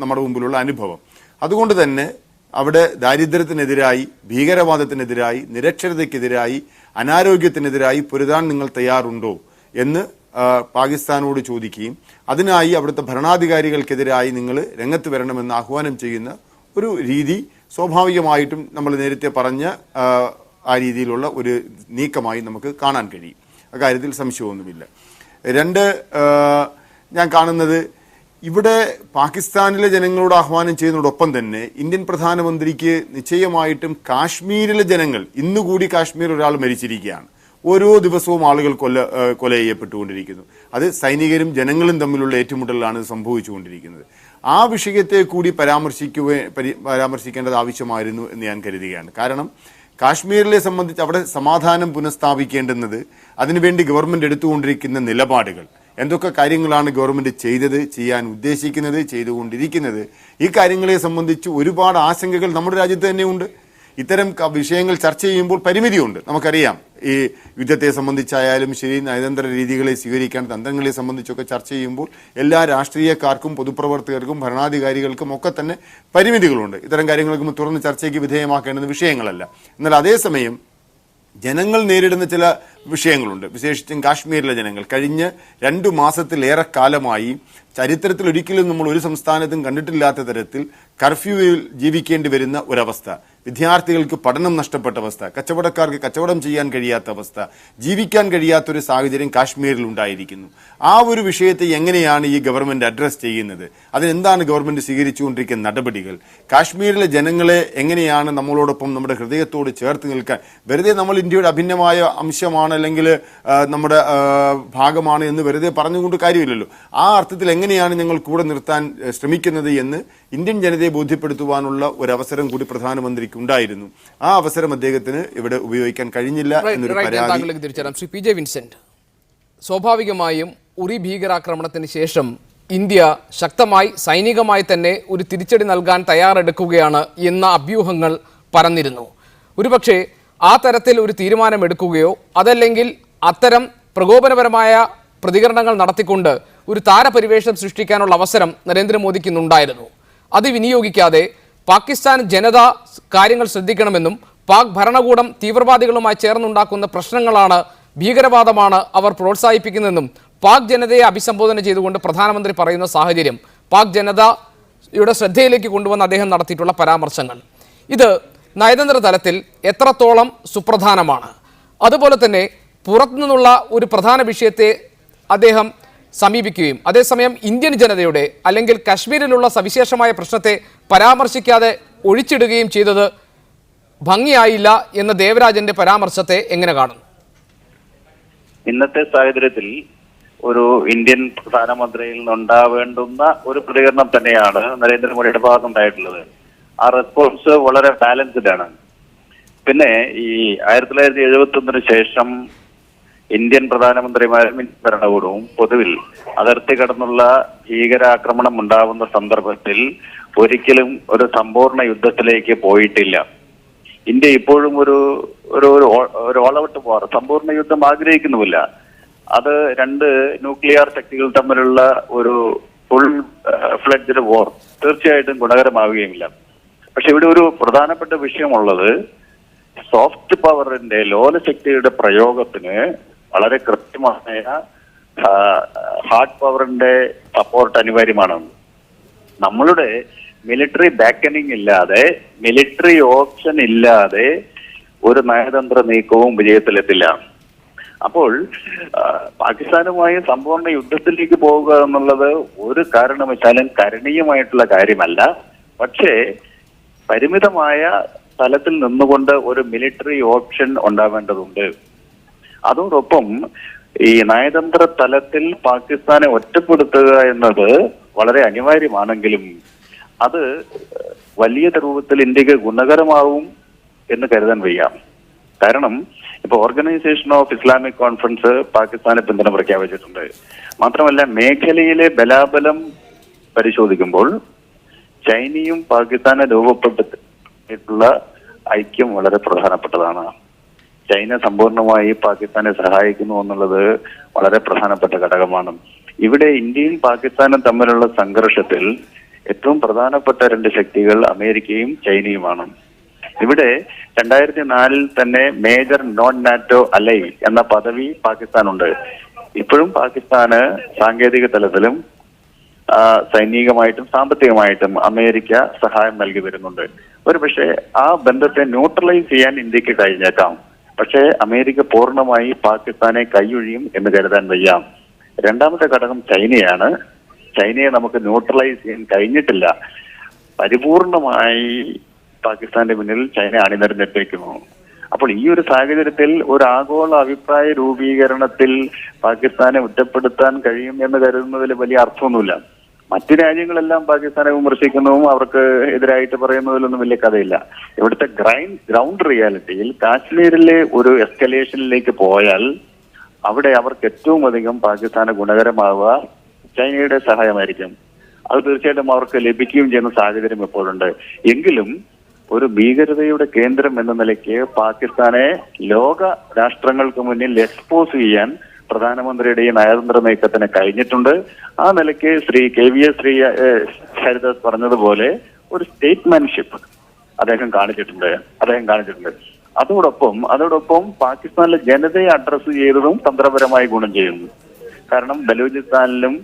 നമ്മുടെ മുമ്പിലുള്ള അനുഭവം. അതുകൊണ്ട് തന്നെ അവിടെ ദാരിദ്ര്യത്തിനെതിരായി, ഭീകരവാദത്തിനെതിരായി, നിരക്ഷരതയ്ക്കെതിരായി, അനാരോഗ്യത്തിനെതിരായി പൊരുതാൻ നിങ്ങൾ തയ്യാറുണ്ടോ എന്ന് പാകിസ്ഥാനോട് ചോദിക്കുകയും അതിനായി അവിടുത്തെ ഭരണാധികാരികൾക്കെതിരായി നിങ്ങൾ രംഗത്ത് വരണമെന്ന് ആഹ്വാനം ചെയ്യുന്ന ഒരു രീതി സ്വാഭാവികമായിട്ടും നമ്മൾ നേരത്തെ പറഞ്ഞ ആ രീതിയിലുള്ള ഒരു നീക്കമായി നമുക്ക് കാണാൻ കഴിയും. അക്കാര്യത്തിൽ സംശയമൊന്നുമില്ല. 2, ഞാൻ കാണുന്നത് ഇവിടെ പാകിസ്ഥാനിലെ ജനങ്ങളോട് ആഹ്വാനം ചെയ്യുന്നതോടൊപ്പം തന്നെ ഇന്ത്യൻ പ്രധാനമന്ത്രിക്ക് നിശ്ചയമായിട്ടും കാശ്മീരിലെ ജനങ്ങൾ, ഇന്നുകൂടി കാശ്മീർ ഒരാൾ മരിച്ചിരിക്കുകയാണ്, ഓരോ ദിവസവും ആളുകൾ കൊല ചെയ്യപ്പെട്ടുകൊണ്ടിരിക്കുന്നു. അത് സൈനികരും ജനങ്ങളും തമ്മിലുള്ള ഏറ്റുമുട്ടലാണ് സംഭവിച്ചുകൊണ്ടിരിക്കുന്നത്. ആ വിഷയത്തെ കൂടി പരാമർശിക്കേണ്ടത് ആവശ്യമായിരുന്നു എന്ന് ഞാൻ കരുതുകയാണ്. കാരണം കാശ്മീരിലെ സംബന്ധിച്ച് അവിടെ സമാധാനം പുനഃസ്ഥാപിക്കേണ്ടുന്നത്, അതിനുവേണ്ടി ഗവൺമെന്റ് എടുത്തുകൊണ്ടിരിക്കുന്ന നിലപാടുകൾ, എന്തൊക്കെ കാര്യങ്ങളാണ് ഗവൺമെന്റ് ചെയ്തത്, ചെയ്യാൻ ഉദ്ദേശിക്കുന്നത്, ചെയ്തുകൊണ്ടിരിക്കുന്നത്, ഈ കാര്യങ്ങളെ സംബന്ധിച്ച് ഒരുപാട് ആശങ്കകൾ നമ്മുടെ രാജ്യത്ത് തന്നെ ഉണ്ട്. ഇത്തരം വിഷയങ്ങൾ ചർച്ച ചെയ്യുമ്പോൾ പരിമിതിയുണ്ട്. നമുക്കറിയാം, ഈ യുദ്ധത്തെ സംബന്ധിച്ചായാലും ശരി, നയതന്ത്ര രീതികളെ സ്വീകരിക്കാൻ തന്ത്രങ്ങളെ സംബന്ധിച്ചൊക്കെ ചർച്ച ചെയ്യുമ്പോൾ എല്ലാ രാഷ്ട്രീയക്കാർക്കും പൊതുപ്രവർത്തകർക്കും ഭരണാധികാരികൾക്കും ഒക്കെ തന്നെ പരിമിതികളുണ്ട്. ഇത്തരം കാര്യങ്ങൾക്ക് തുറന്ന് ചർച്ചയ്ക്ക് വിധേയമാക്കേണ്ടുന്ന വിഷയങ്ങളല്ല. എന്നാൽ അതേസമയം ജനങ്ങൾ നേരിടുന്ന ചില വിഷയങ്ങളുണ്ട്. വിശേഷിച്ചും കാശ്മീരിലെ ജനങ്ങൾ കഴിഞ്ഞ 2 മാസത്തിലേറെ കാലമായി ചരിത്രത്തിൽ ഒരിക്കലും നമ്മൾ ഒരു സംസ്ഥാനത്തും കണ്ടിട്ടില്ലാത്ത തരത്തിൽ കർഫ്യൂവിൽ ജീവിക്കേണ്ടി വരുന്ന ഒരവസ്ഥ, വിദ്യാർത്ഥികൾക്ക് പഠനം നഷ്ടപ്പെട്ട അവസ്ഥ, കച്ചവടക്കാർക്ക് കച്ചവടം ചെയ്യാൻ കഴിയാത്ത അവസ്ഥ, ജീവിക്കാൻ കഴിയാത്തൊരു സാഹചര്യം കാശ്മീരിൽ ഉണ്ടായിരിക്കുന്നു. ആ ഒരു വിഷയത്തെ എങ്ങനെയാണ് ഈ ഗവൺമെന്റ് അഡ്രസ് ചെയ്യുന്നത്? അതിനെന്താണ് ഗവൺമെന്റ് സ്വീകരിച്ചുകൊണ്ടിരിക്കുന്ന നടപടികൾ? കാശ്മീരിലെ ജനങ്ങളെ എങ്ങനെയാണ് നമ്മളോടൊപ്പം നമ്മുടെ ഹൃദയത്തോട് ചേർത്ത് നിൽക്കാൻ, വെറുതെ നമ്മൾ ഇന്ത്യയുടെ അഭിന്നമായ അംശമാണ് അല്ലെങ്കിൽ നമ്മുടെ ഭാഗമാണ് എന്ന് വെറുതെ പറഞ്ഞുകൊണ്ട് കാര്യമില്ലല്ലോ. ആ അർത്ഥത്തിൽ എങ്ങനെയാണ് ഞങ്ങൾ കൂടെ നിർത്താൻ ശ്രമിക്കുന്നത് എന്ന് ഇന്ത്യൻ ജനതയെ ബോധ്യപ്പെടുത്തുവാനുള്ള ഒരു അവസരം കൂടി പ്രധാനമന്ത്രിക്ക് ഉണ്ടായിരുന്നു. ആ അവസരം അദ്ദേഹത്തിന് ഇവിടെ ഉപയോഗിക്കാൻ കഴിഞ്ഞില്ല എന്നൊരു പരാതി. ശ്രീ പി ജെ വിൻസെന്റ്, സ്വാഭാവികമായും ഉറി ഭീകരാക്രമണത്തിന് ശേഷം ഇന്ത്യ ശക്തമായി സൈനികമായി തന്നെ ഒരു തിരിച്ചടി നൽകാൻ തയ്യാറെടുക്കുകയാണ് എന്ന അഭ്യൂഹങ്ങൾ പരന്നിരുന്നു. ഒരുപക്ഷെ ആ തരത്തിൽ ഒരു തീരുമാനമെടുക്കുകയോ അതല്ലെങ്കിൽ അത്തരം പ്രകോപനപരമായ പ്രതികരണങ്ങൾ നടത്തിക്കൊണ്ട് ഒരു താരപരിവേഷം സൃഷ്ടിക്കാനുള്ള അവസരം നരേന്ദ്രമോദിക്ക് ഇന്നുണ്ടായിരുന്നു. അത് വിനിയോഗിക്കാതെ പാകിസ്ഥാൻ ജനത കാര്യങ്ങൾ ശ്രദ്ധിക്കണമെന്നും പാക് ഭരണകൂടം തീവ്രവാദികളുമായി ചേർന്നുണ്ടാക്കുന്ന പ്രശ്നങ്ങളാണ്, ഭീകരവാദമാണ് അവർ പ്രോത്സാഹിപ്പിക്കുന്നതെന്നും പാക് ജനതയെ അഭിസംബോധന ചെയ്തുകൊണ്ട് പ്രധാനമന്ത്രി പറയുന്ന സാഹചര്യം, പാക് ജനതയുടെ ശ്രദ്ധയിലേക്ക് കൊണ്ടുവന്ന് അദ്ദേഹം നടത്തിയിട്ടുള്ള പരാമർശങ്ങൾ, ഇത് നയതന്ത്ര തലത്തിൽ എത്രത്തോളം സുപ്രധാനമാണ്? അതുപോലെ തന്നെ പുറത്തുനിന്നുള്ള ഒരു പ്രധാന വിഷയത്തെ അദ്ദേഹം സമീപിക്കുകയും അതേസമയം ഇന്ത്യൻ ജനതയുടെ അല്ലെങ്കിൽ കശ്മീരിലുള്ള സവിശേഷമായ പ്രശ്നത്തെ പരാമർശിക്കാതെ ഒഴിച്ചിടുകയും ചെയ്തത് ഭംഗിയായില്ല എന്ന ദേവരാജന്റെ പരാമർശത്തെ എങ്ങനെ കാണുന്നു? ഇന്നത്തെ സാഹചര്യത്തിൽ ഒരു ഇന്ത്യൻ പ്രധാനമന്ത്രിയിൽ നിന്നുണ്ടാവേണ്ടുന്ന ഒരു പ്രതികരണം തന്നെയാണ് നരേന്ദ്രമോദിയുടെ ഭാഗത്തുണ്ടായിട്ടുള്ളത്. ആ റെസ്പോൺസ് വളരെ ബാലൻസ്ഡ് ആണ്. പിന്നെ ഈ 1971 ശേഷം ഇന്ത്യൻ പ്രധാനമന്ത്രിമാരും ഇന്ത്യൻ ഭരണകൂടവും പൊതുവിൽ അതിർത്തി കടന്നുള്ള ഭീകരാക്രമണം ഉണ്ടാവുന്ന സന്ദർഭത്തിൽ ഒരിക്കലും ഒരു സമ്പൂർണ്ണ യുദ്ധത്തിലേക്ക് പോയിട്ടില്ല. ഇന്ത്യ ഇപ്പോഴും ഒരു ഓൾ ഔട്ട് വാർ, സമ്പൂർണ്ണ യുദ്ധം ആഗ്രഹിക്കുന്നുമില്ല. അത് 2 ന്യൂക്ലിയർ ശക്തികൾ തമ്മിലുള്ള ഒരു ഫുൾ ഫ്ലെഡ്ജ്ഡ് വാർ തീർച്ചയായിട്ടും ഗുണകരമാവുകയുമില്ല. പക്ഷെ ഇവിടെ ഒരു പ്രധാനപ്പെട്ട വിഷയമുള്ളത്, സോഫ്റ്റ് പവറിന്റെ ലോലശക്തിയുടെ പ്രയോഗത്തിന് വളരെ കൃത്യമായ ഹാർഡ് പവറിന്റെ സപ്പോർട്ട് അനിവാര്യമാണ്. നമ്മളുടെ മിലിറ്ററി ബാക്കനിങ് ഇല്ലാതെ, മിലിറ്ററി ഓപ്ഷൻ ഇല്ലാതെ ഒരു നയതന്ത്ര നീക്കവും വിജയത്തിലെത്തില്ല. അപ്പോൾ പാകിസ്ഥാനുമായി സമ്പൂർണ്ണ യുദ്ധത്തിലേക്ക് പോവുക എന്നുള്ളത് ഒരു കാരണവശാലും കരണീയമായിട്ടുള്ള കാര്യമല്ല. പക്ഷേ പരിമിതമായ തലത്തിൽ നിന്നുകൊണ്ട് ഒരു മിലിറ്ററി ഓപ്ഷൻ ഉണ്ടാവേണ്ടതുണ്ട്. അതോടൊപ്പം ഈ നയതന്ത്ര തലത്തിൽ പാകിസ്ഥാനെ ഒറ്റപ്പെടുത്തുക എന്നത് വളരെ അനിവാര്യമാണെങ്കിലും അത് വലിയ രൂപത്തിൽ ഇന്ത്യക്ക് ഗുണകരമാവും എന്ന് കരുതാൻ വയ്യ. കാരണം ഇപ്പൊ ഓർഗനൈസേഷൻ ഓഫ് ഇസ്ലാമിക് കോൺഫറൻസ് പാകിസ്ഥാനെ പിന്തുണ പ്രഖ്യാപിച്ചിട്ടുണ്ട്. മാത്രമല്ല മേഖലയിലെ ബലാബലം പരിശോധിക്കുമ്പോൾ ചൈനയും പാകിസ്ഥാനെ രൂപപ്പെട്ടിട്ടുള്ള ഐക്യം വളരെ പ്രധാനപ്പെട്ടതാണ്. ചൈന സമ്പൂർണമായി പാകിസ്ഥാനെ സഹായിക്കുന്നു എന്നുള്ളത് വളരെ പ്രധാനപ്പെട്ട ഘടകമാണ്. ഇവിടെ ഇന്ത്യയും പാകിസ്ഥാനും തമ്മിലുള്ള സംഘർഷത്തിൽ ഏറ്റവും പ്രധാനപ്പെട്ട 2 ശക്തികൾ അമേരിക്കയും ചൈനയുമാണ്. ഇവിടെ 2004 തന്നെ മേജർ നോൺ നാറ്റോ അലൈ എന്ന പദവി പാകിസ്ഥാനുണ്ട്. ഇപ്പോഴും പാകിസ്ഥാന് സാങ്കേതിക തലത്തിലും സൈനികമായിട്ടും സാമ്പത്തികമായിട്ടും അമേരിക്ക സഹായം നൽകി വരുന്നുണ്ട്. ഒരു പക്ഷേ ആ ബന്ധത്തെ ന്യൂട്രലൈസ് ചെയ്യാൻ ഇന്ത്യക്ക് കഴിഞ്ഞേക്കാം. പക്ഷേ അമേരിക്ക പൂർണ്ണമായി പാകിസ്ഥാനെ കൈയൊഴിയും എന്ന് കരുതാൻ വയ്യ. രണ്ടാമത്തെ ഘടകം ചൈനയാണ്. ചൈനയെ നമുക്ക് ന്യൂട്രലൈസ് ചെയ്യാൻ കഴിഞ്ഞിട്ടില്ല. പരിപൂർണമായി പാകിസ്ഥാന്റെ മുന്നിൽ ചൈന അണിനിരന്നിട്ടേക്കുന്നു. അപ്പോൾ ഈ ഒരു സാഹചര്യത്തിൽ ഒരു ആഗോള അഭിപ്രായ രൂപീകരണത്തിൽ പാകിസ്ഥാനെ ഒറ്റപ്പെടുത്താൻ കഴിയും എന്ന് കരുതുന്നതിൽ വലിയ അർത്ഥമൊന്നുമില്ല. മറ്റു രാജ്യങ്ങളെല്ലാം പാകിസ്ഥാനെ വിമർശിക്കുന്നതും അവർക്ക് എതിരായിട്ട് പറയുന്നതിലൊന്നും വലിയ കഥയില്ല. ഇവിടുത്തെ ഗ്രൗണ്ട് റിയാലിറ്റിയിൽ കാശ്മീരിലെ ഒരു എസ്കലേഷനിലേക്ക് പോയാൽ അവിടെ അവർക്ക് ഏറ്റവും അധികം പാകിസ്ഥാന് ഗുണകരമാവുക ചൈനയുടെ സഹായമായിരിക്കും. അത് തീർച്ചയായിട്ടും അവർക്ക് ലഭിക്കുകയും ചെയ്യുന്ന സാഹചര്യം ഇപ്പോഴുണ്ട്. എങ്കിലും ഒരു ഭീകരതയുടെ കേന്ദ്രം എന്ന നിലയ്ക്ക് പാകിസ്ഥാനെ ലോക രാഷ്ട്രങ്ങൾക്ക് മുന്നിൽ എക്സ്പോസ് ചെയ്യാൻ പ്രധാനമന്ത്രിയുടെ ഈ നയതന്ത്ര നീക്കത്തിന് കഴിഞ്ഞിട്ടുണ്ട്. ആ നിലയ്ക്ക് ശ്രീ KVS ഹരിദാസ് പറഞ്ഞതുപോലെ ഒരു സ്റ്റേറ്റ്മാൻഷിപ്പ് അദ്ദേഹം കാണിച്ചിട്ടുണ്ട്. അതോടൊപ്പം പാകിസ്ഥാനിലെ ജനതയെ അഡ്രസ്സ് ചെയ്തതും തന്ത്രപരമായി ഗുണം ചെയ്യുന്നു. കാരണം ബലൂചിസ്ഥാനിലും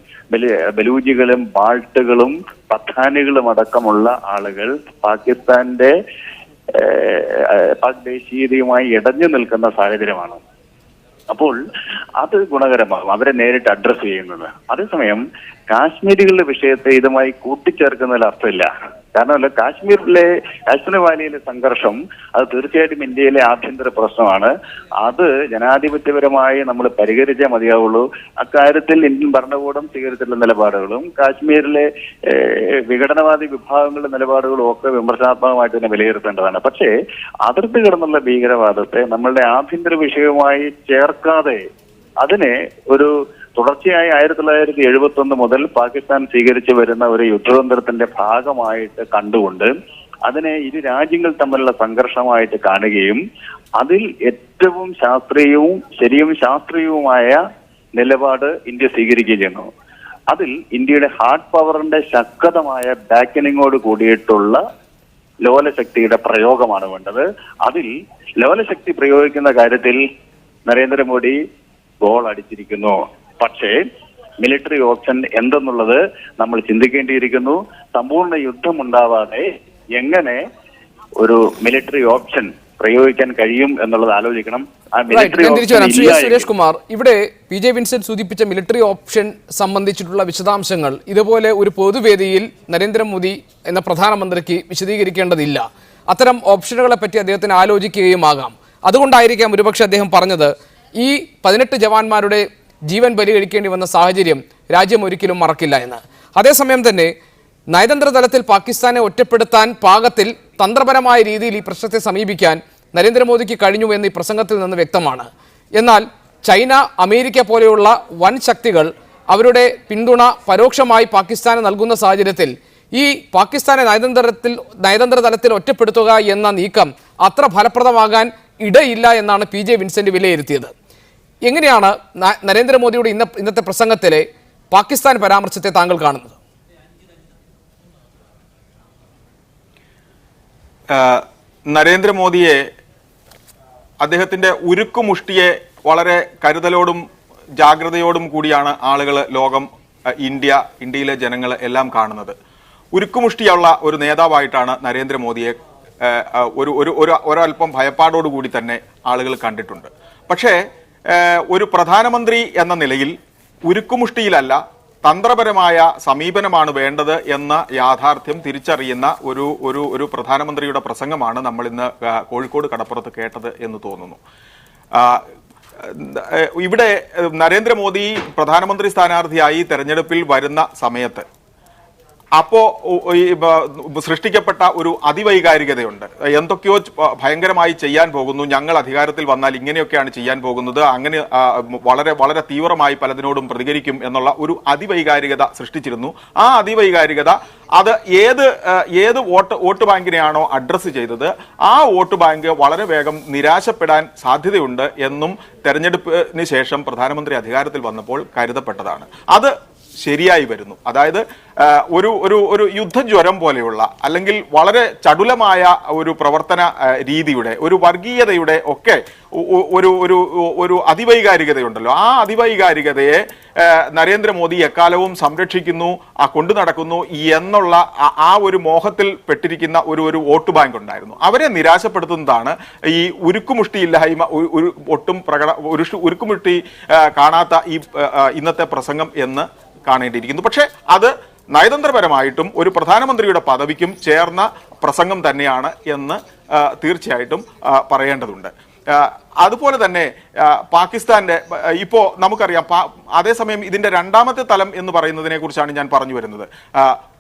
ബലൂജികളും ബാൾട്ടുകളും പത്താനികളും അടക്കമുള്ള ആളുകൾ പാകിസ്ഥാന്റെ പാക് ദേശീയതയുമായി ഇടഞ്ഞു നിൽക്കുന്ന സാഹചര്യമാണ്. അപ്പോൾ അത് ഗുണകരമാകും അവരെ നേരിട്ട് അഡ്രസ് ചെയ്യുന്നത്. അതേസമയം കാശ്മീരികളുടെ വിഷയത്തെ ഇതുമായി കൂട്ടിച്ചേർക്കുന്നതിൽ അർത്ഥമില്ല. കാരണം കാശ്മീർ വാലിയിലെ സംഘർഷം അത് തീർച്ചയായിട്ടും ഇന്ത്യയിലെ ആഭ്യന്തര പ്രശ്നമാണ്. അത് ജനാധിപത്യപരമായി നമ്മൾ പരിഹരിച്ചേ മതിയാവുള്ളൂ. അക്കാര്യത്തിൽ ഇന്ത്യൻ ഭരണകൂടം സ്വീകരിച്ചിട്ടുള്ള നിലപാടുകളും കാശ്മീരിലെ വിഘടനവാദി വിഭാഗങ്ങളുടെ നിലപാടുകളും ഒക്കെ വിമർശനാത്മകമായിട്ട് തന്നെ വിലയിരുത്തേണ്ടതാണ്. പക്ഷേ അതിർത്തി കിടന്നുള്ള ഭീകരവാദത്തെ നമ്മളുടെ ആഭ്യന്തര വിഷയവുമായി ചേർക്കാതെ അതിനെ ഒരു തുടർച്ചയായി 1971 മുതൽ പാകിസ്ഥാൻ സ്വീകരിച്ചു വരുന്ന ഒരു യുദ്ധതന്ത്രത്തിന്റെ ഭാഗമായിട്ട് കണ്ടുകൊണ്ട് അതിനെ ഇരു രാജ്യങ്ങൾ തമ്മിലുള്ള സംഘർഷമായിട്ട് കാണുകയും അതിൽ ഏറ്റവും ശാസ്ത്രീയവുമായ നിലപാട് ഇന്ത്യ സ്വീകരിക്കുകയും ചെയ്യുന്നു. അതിൽ ഇന്ത്യയുടെ ഹാർഡ് പവറിന്റെ ശക്തമായ ബാക്കനിങ്ങോട് കൂടിയിട്ടുള്ള ലോലശക്തിയുടെ പ്രയോഗമാണ് വേണ്ടത്. അതിൽ ലോലശക്തി പ്രയോഗിക്കുന്ന കാര്യത്തിൽ നരേന്ദ്രമോദി ഗോൾ അടിച്ചിരിക്കുന്നു. പക്ഷേ മിലിറ്ററി ഓപ്ഷൻ എന്തെന്നുള്ളത് നമ്മൾ ചിന്തിക്കേണ്ടിയിരിക്കുന്നു. സമ്പൂർണ്ണ യുദ്ധം ഉണ്ടാവാതെ എങ്ങനെ ഒരു മിലിറ്ററി ഓപ്ഷൻ പ്രയോഗിക്കാൻ കഴിയും എന്നുള്ളത് ആലോചിക്കണം. സുരേഷ് കുമാർ, ഇവിടെ PJ വിൻസെന്റ് സൂചിപ്പിച്ച മിലിറ്ററി ഓപ്ഷൻ സംബന്ധിച്ചിട്ടുള്ള വിശദാംശങ്ങൾ ഇതുപോലെ ഒരു പൊതുവേദിയിൽ നരേന്ദ്രമോദി എന്ന പ്രധാനമന്ത്രിക്ക് വിശദീകരിക്കേണ്ടതില്ല. അത്തരം ഓപ്ഷനുകളെ പറ്റി അദ്ദേഹത്തിന് ആലോചിക്കുകയും ആകാം. അതുകൊണ്ടായിരിക്കാം ഒരുപക്ഷെ അദ്ദേഹം പറഞ്ഞത് ഈ 18 ജവാന്മാരുടെ ജീവൻ ബലി കഴിക്കേണ്ടി വന്ന സാഹചര്യം രാജ്യം ഒരിക്കലും മറക്കില്ല എന്ന്. അതേസമയം തന്നെ നയതന്ത്ര തലത്തിൽ പാകിസ്ഥാനെ ഒറ്റപ്പെടുത്താൻ പാകത്തിൽ തന്ത്രപരമായ രീതിയിൽ ഈ പ്രശ്നത്തെ സമീപിക്കാൻ നരേന്ദ്രമോദിക്ക് കഴിഞ്ഞു എന്ന് ഈ പ്രസംഗത്തിൽ നിന്ന് വ്യക്തമാണ്. എന്നാൽ ചൈന, അമേരിക്ക പോലെയുള്ള വൻ ശക്തികൾ അവരുടെ പിന്തുണ പരോക്ഷമായി പാകിസ്ഥാന് നൽകുന്ന സാഹചര്യത്തിൽ ഈ പാകിസ്ഥാനെ നയതന്ത്ര തലത്തിൽ ഒറ്റപ്പെടുത്തുക എന്ന നീക്കം അത്ര ഫലപ്രദമാകാൻ ഇടയില്ല എന്നാണ് PJ വിൻസെന്റ് വിലയിരുത്തിയത്. എങ്ങനെയാണ് നരേന്ദ്രമോദിയുടെ ഇന്നത്തെ പ്രസംഗത്തിലെ പാകിസ്ഥാൻ പരാമർശത്തെ താങ്കൾ കാണുന്നത്? നരേന്ദ്രമോദിയെ അദ്ദേഹത്തിന്റെ ഉരുക്കുമുഷ്ടിയെ വളരെ കരുതലോടും ജാഗ്രതയോടും കൂടിയാണ് ആളുകൾ, ലോകം, ഇന്ത്യയിലെ ജനങ്ങൾ എല്ലാം കാണുന്നത്. ഉരുക്കുമുഷ്ടിയുള്ള ഒരു നേതാവായിട്ടാണ് നരേന്ദ്രമോദിയെ ഒരൽപ്പം ഭയപ്പാടോടുകൂടി തന്നെ ആളുകൾ കണ്ടിട്ടുണ്ട്. പക്ഷേ ഒരു പ്രധാനമന്ത്രി എന്ന നിലയിൽ ഉരുക്കുമുഷ്ടിയിലല്ല, തന്ത്രപരമായ സമീപനമാണ് വേണ്ടത് എന്ന യാഥാർത്ഥ്യം തിരിച്ചറിയുന്ന ഒരു പ്രധാനമന്ത്രിയുടെ പ്രസംഗമാണ് നമ്മൾ ഇന്ന് കോഴിക്കോട് കടപ്പുറത്ത് കേട്ടത് എന്ന് തോന്നുന്നു. ഇവിടെ നരേന്ദ്രമോദി പ്രധാനമന്ത്രി സ്ഥാനാർത്ഥിയായി തെരഞ്ഞെടുപ്പിൽ വരുന്ന സമയത്ത് സൃഷ്ടിക്കപ്പെട്ട ഒരു അതിവൈകാരികതയുണ്ട്. എന്തൊക്കെയോ ഭയങ്കരമായി ചെയ്യാൻ പോകുന്നു, ഞങ്ങൾ അധികാരത്തിൽ വന്നാൽ ഇങ്ങനെയൊക്കെയാണ് ചെയ്യാൻ പോകുന്നത്, അങ്ങനെ വളരെ വളരെ തീവ്രമായി പലതിനോടും പ്രതികരിക്കും എന്നുള്ള ഒരു അതിവൈകാരികത സൃഷ്ടിച്ചിരുന്നു. ആ അതിവൈകാരികത അത് ഏത് വോട്ട് ബാങ്കിനെയാണോ അഡ്രസ്സ് ചെയ്തത് ആ വോട്ട് ബാങ്ക് വളരെ വേഗം നിരാശപ്പെടാൻ സാധ്യതയുണ്ട് എന്നും തെരഞ്ഞെടുപ്പിന് ശേഷം പ്രധാനമന്ത്രി അധികാരത്തിൽ വന്നപ്പോൾ കരുതപ്പെട്ടതാണ്. അത് ശരിയായി വരുന്നു. അതായത് ഒരു യുദ്ധജ്വരം പോലെയുള്ള അല്ലെങ്കിൽ വളരെ ചടുലമായ ഒരു പ്രവർത്തന രീതിയുടെ, ഒരു വർഗീയതയുടെ ഒക്കെ ഒരു അതിവൈകാരികതയുണ്ടല്ലോ. ആ അതിവൈകാരികതയെ നരേന്ദ്രമോദി എക്കാലവും സംരക്ഷിക്കുന്നു, കൊണ്ടു നടക്കുന്നു എന്നുള്ള ആ ഒരു മോഹത്തിൽ പെട്ടിരിക്കുന്ന ഒരു വോട്ട് ബാങ്ക് ഉണ്ടായിരുന്നു. അവരെ നിരാശപ്പെടുത്തുന്നതാണ് ഈ ഉരുക്കുമുഷ്ടിയില്ലായ്മ, ഉരുക്കുമുഷ്ടി കാണാത്ത ഈ ഇന്നത്തെ പ്രസംഗം എന്ന് കാണേണ്ടിയിരിക്കുന്നു. പക്ഷേ അത് നയതന്ത്രപരമായിട്ടും ഒരു പ്രധാനമന്ത്രിയുടെ പദവിക്കും ചേർന്ന പ്രസംഗം തന്നെയാണ് എന്ന് തീർച്ചയായിട്ടും പറയേണ്ടതുണ്ട്. അതുപോലെ തന്നെ പാകിസ്ഥാന്റെ ഇപ്പോൾ നമുക്കറിയാം, അതേസമയം ഇതിന്റെ രണ്ടാമത്തെ തലം എന്ന് പറയുന്നതിനെ കുറിച്ചാണ് ഞാൻ പറഞ്ഞു വരുന്നത്.